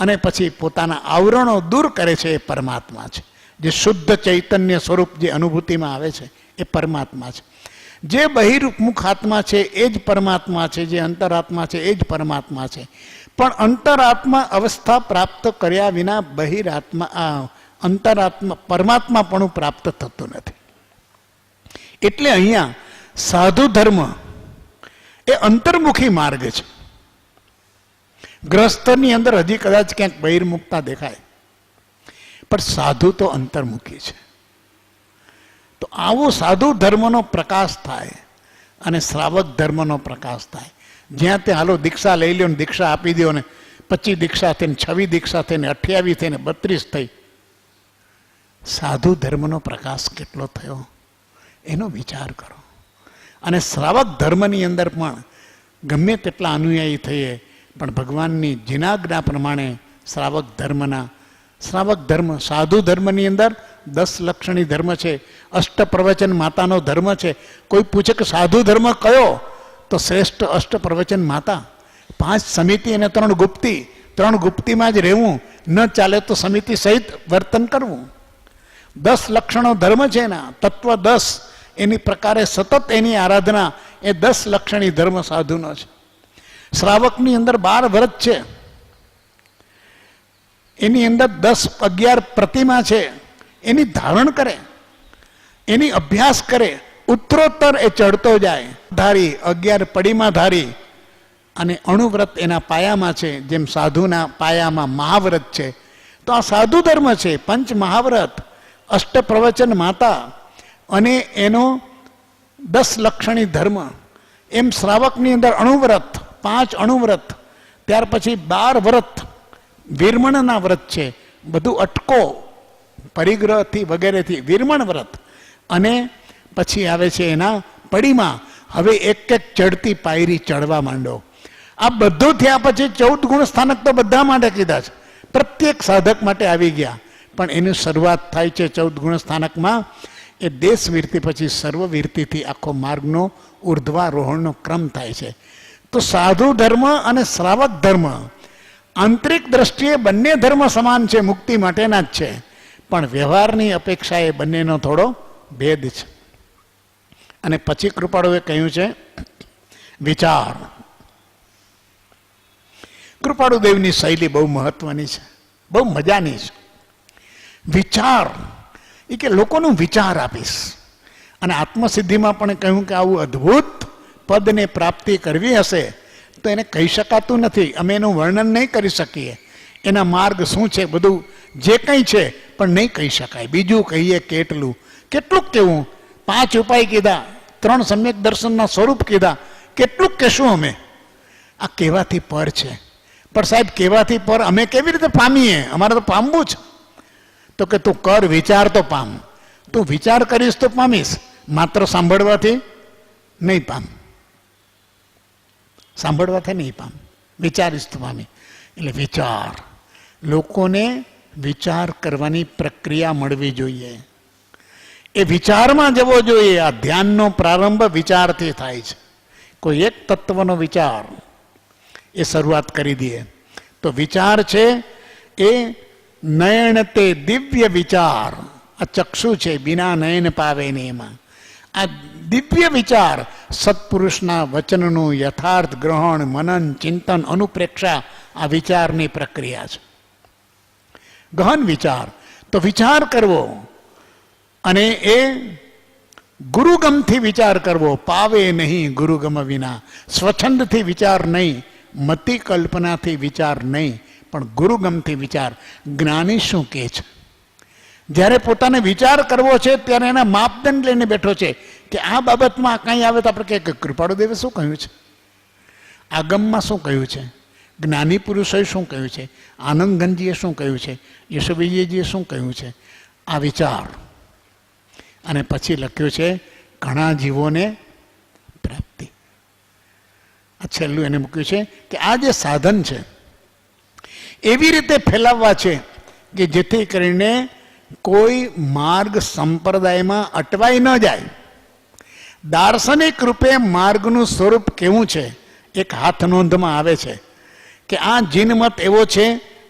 S1: અને પછી પોતાના આવરણો દૂર કરે છે, એ પરમાત્મા છે. જે શુદ્ધ ચૈતન્ય સ્વરૂપ જે અનુભૂતિમાં આવે છે, એ પરમાત્મા છે. જે બહિર્મુખ આત્મા છે એ જ પરમાત્મા છે, જે અંતરાત્મા છે એ જ પરમાત્મા છે. પણ અંતરાત્મા અવસ્થા પ્રાપ્ત કર્યા વિના અંતરાત્મા પરમાત્માપણું પ્રાપ્ત થતું નથી. એટલે અહીંયા સાધુ ધર્મ એ અંતર્મુખી માર્ગ છે. ગ્રહસ્થની અંદર હજી કદાચ ક્યાંક બહિર્મુખતા દેખાય, પણ સાધુ તો અંતર્મુખી છે. તો આવો સાધુ ધર્મનો પ્રકાશ થાય અને શ્રાવક ધર્મનો પ્રકાશ થાય. જ્યાં ત્યાં હાલો દીક્ષા લઈ લો ને દીક્ષા આપી દો ને 25 દીક્ષા થઈને 26 દીક્ષા થઈને 28 થઈને 32 થઈ. સાધુ ધર્મનો પ્રકાશ કેટલો થયો એનો વિચાર કરો. અને શ્રાવક ધર્મની અંદર પણ ગમે તેટલા અનુયાયી થઈએ, પણ ભગવાનની જીનાજ્ઞા પ્રમાણે શ્રાવક ધર્મ સાધુ ધર્મની અંદર 10 લક્ષણી ધર્મ છે, અષ્ટ પ્રવચન માતાનો ધર્મ છે. કોઈ પૂછે કે સાધુ ધર્મ કયો, તો શ્રેષ્ઠ અષ્ટ પ્રવચન માતા, 5 સમિતિ અને 3 ગુપ્તી. 3 ગુપ્તીમાં જ રહેવું, ન ચાલે તો સમિતિ સહિત વર્તન કરવું. 10 લક્ષણો ધર્મ છે એના, તત્વ 10, એની પ્રકારે સતત એની આરાધના, એ 10 લક્ષણી ધર્મ સાધુનો છે. શ્રાવકની અંદર 12 વ્રત છે, એની અંદર 10-11 પ્રતિમા છે, એની ધારણ કરે, એની અભ્યાસ કરે, ઉત્તરોત્તર એ ચડતો જાય. ધારી 11 પડીમાં ધારી અને અણુવ્રત એના પાયામાં છે, જેમ સાધુના પાયામાં મહાવ્રત છે. તો આ સાધુ ધર્મ છે. પંચ મહાવ્રત, અષ્ટ પ્રવચન માતા અને એનો 10 લક્ષણી ધર્મ. એમ શ્રાવકની અંદર અણુવ્રત, 5 અણુવ્રત, ત્યાર પછી 12 વ્રત વિરમણના વ્રત છે. બધું અટકો પરિગ્રહથી વગેરેથી વિરમણ વ્રત. અને પછી આવે છે એના પડીમાં. હવે એક ચડતી પાયરી ચડવા માંડો. આ બધું થયા પછી 14 ગુણ સ્થાનક તો બધા માટે કીધા છે, પ્રત્યેક સાધક માટે આવી ગયા. પણ એની શરૂઆત થાય છે 14 ગુણ સ્થાનકમાં. એ દેશવીરતી પછી સર્વવીરતીથી આખો માર્ગનો ઉર્ધ્વારોહણનો ક્રમ થાય છે. તો સાધુ ધર્મ અને શ્રાવક ધર્મ આંતરિક દ્રષ્ટિએ બંને ધર્મ સમાન છે, મુક્તિ માટેના જ છે. પણ વ્યવહારની અપેક્ષાએ બંનેનો થોડો ભેદ છે. અને પછી કૃપાળુએ કહ્યું છે વિચાર. કૃપાળુ દેવની શૈલી બહુ મહત્વની છે, બહુ મજાની છે. વિચાર એ કે લોકોનો વિચાર આપીશ. અને આત્મસિદ્ધિમાં પણ કહ્યું કે આવું અદ્ભુત પદને પ્રાપ્તિ કરવી હશે તો એને કહી શકાતું નથી. અમે એનું વર્ણન નહીં કરી શકીએ. એના માર્ગ શું છે બધું જે કંઈ છે પણ નહીં કહી શકાય. બીજું કહીએ કેટલુંક કેવું. 5 ઉપાય કીધા, 3 સમ્યક દર્શનના સ્વરૂપ કીધા, કેટલુંક કહેશું અમે. આ કહેવાથી પર છે. પણ સાહેબ કહેવાથી પર અમે કેવી રીતે પામીએ? અમારે તો પામવું છે. તો કે તું કર, વિચાર તો પામ. તું વિચાર કરીશ તો પામીશ, માત્ર સાંભળવાથી નહીં પામ. સાંભળવાથી નહીં પામ, વિચારીશ તો પામી. એટલે વિચાર, લોકોને વિચાર કરવાની પ્રક્રિયા મળવી જોઈએ. એ વિચારમાં જવો જોઈએ. આ ધ્યાનનો પ્રારંભ વિચારથી થાય છે. કોઈ એક તત્વનો વિચાર એ શરૂઆત કરી દઈએ તો વિચાર છે એ નયન તે દિવ્ય વિચાર. આ ચક્ષુ છે, બિના નયન પાવે ને એમાં આ દિવ્ય વિચાર, સત્પુરુષના વચનનું યથાર્થ ગ્રહણ, મનન, ચિંતન, અનુપ્રેક્ષા, આ વિચારની પ્રક્રિયા છે. ગહન વિચાર, તો વિચાર કરવો અને એ ગુરુગમથી વિચાર કરવો. પાવે નહીં ગુરુગમ વિના, સ્વચ્છંદથી વિચાર નહીં, મતિ કલ્પનાથી વિચાર નહીં, પણ ગુરુગમથી વિચાર. જ્ઞાની શું કહે છે? જ્યારે પોતાને વિચાર કરવો છે ત્યારે એના માપદંડ લઈને બેઠો છે કે આ બાબતમાં કંઈ આવે તો આપણે કે કૃપાળુદેવે શું કહ્યું છે, આગમમાં શું કહ્યું છે, જ્ઞાની પુરુષોએ શું કહ્યું છે, આનંદગંજીએ શું કહ્યું છે, યશોવિજયજીએ શું કહ્યું છે. આ વિચાર. અને પછી લખ્યું છે ઘણા જીવોને પ્રાપ્તિ. આ છેલ્લું એને મૂક્યું છે કે આ જે સાધન છે એવી રીતે ફેલાવવા છે કે જેથી કરીને કોઈ માર્ગ સંપ્રદાયમાં અટવાઈ ન જાય. દાર્શનિક રૂપે માર્ગનું સ્વરૂપ કેવું છે? એક હાથ નોંધમાં આવે છે કે આ જીનમત એવો છે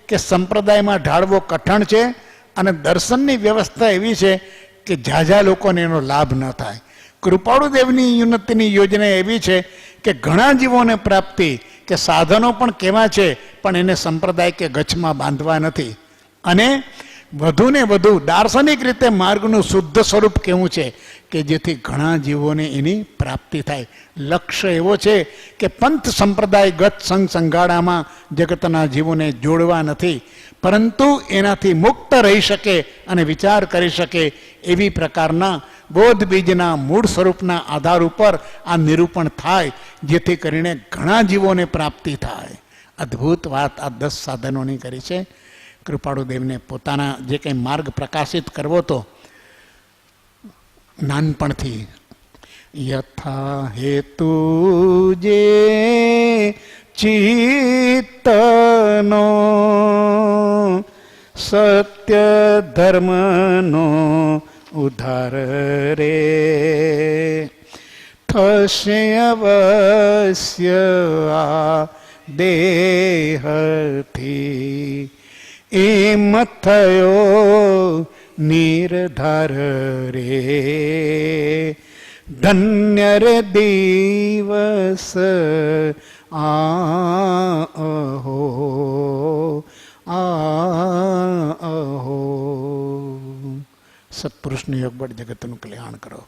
S1: કે સંપ્રદાયમાં ઢાળવો કઠણ છે અને દર્શનની વ્યવસ્થા એવી છે કે ઝાઝા લોકોને એનો લાભ ન થાય. કૃપાળુદેવની ઉન્નતિની યોજના એવી છે કે ઘણા જીવોને પ્રાપ્તિ, કે સાધનો પણ કેવા છે પણ એને સંપ્રદાય કે ગચ્છમાં બાંધવા નથી. અને વધુને વધુ દાર્શનિક રીતે માર્ગનું શુદ્ધ સ્વરૂપ કેવું છે કે જેથી ઘણા જીવોને એની પ્રાપ્તિ થાય. લક્ષ્ય એવો છે કે પંથ સંપ્રદાય ગત સંઘ સંઘાડામાં જગતના જીવોને જોડવા નથી, પરંતુ એનાથી મુક્ત રહી શકે અને વિચાર કરી શકે એવી પ્રકારના બોધ બીજના મૂળ સ્વરૂપના આધાર ઉપર આ નિરૂપણ થાય, જેથી કરીને ઘણા જીવોને પ્રાપ્તિ થાય. અદ્ભુત વાત આ 10 સાધનોની કરી છે. કૃપાળુદેવને પોતાના જે કંઈ માર્ગ પ્રકાશિત કરવો તો નાનપણથી યથા હેતુ જે ચિત્તનો સત્ય ધર્મનો ઉદ્ધાર રે થશે અવશ્ય આ દેહથી એમ થયો નિર્ધાર રે. ધન્ય રે દિવસ આહો આહો. સત્પુરુષનું યોગ બળ જગતનું કલ્યાણ કરો.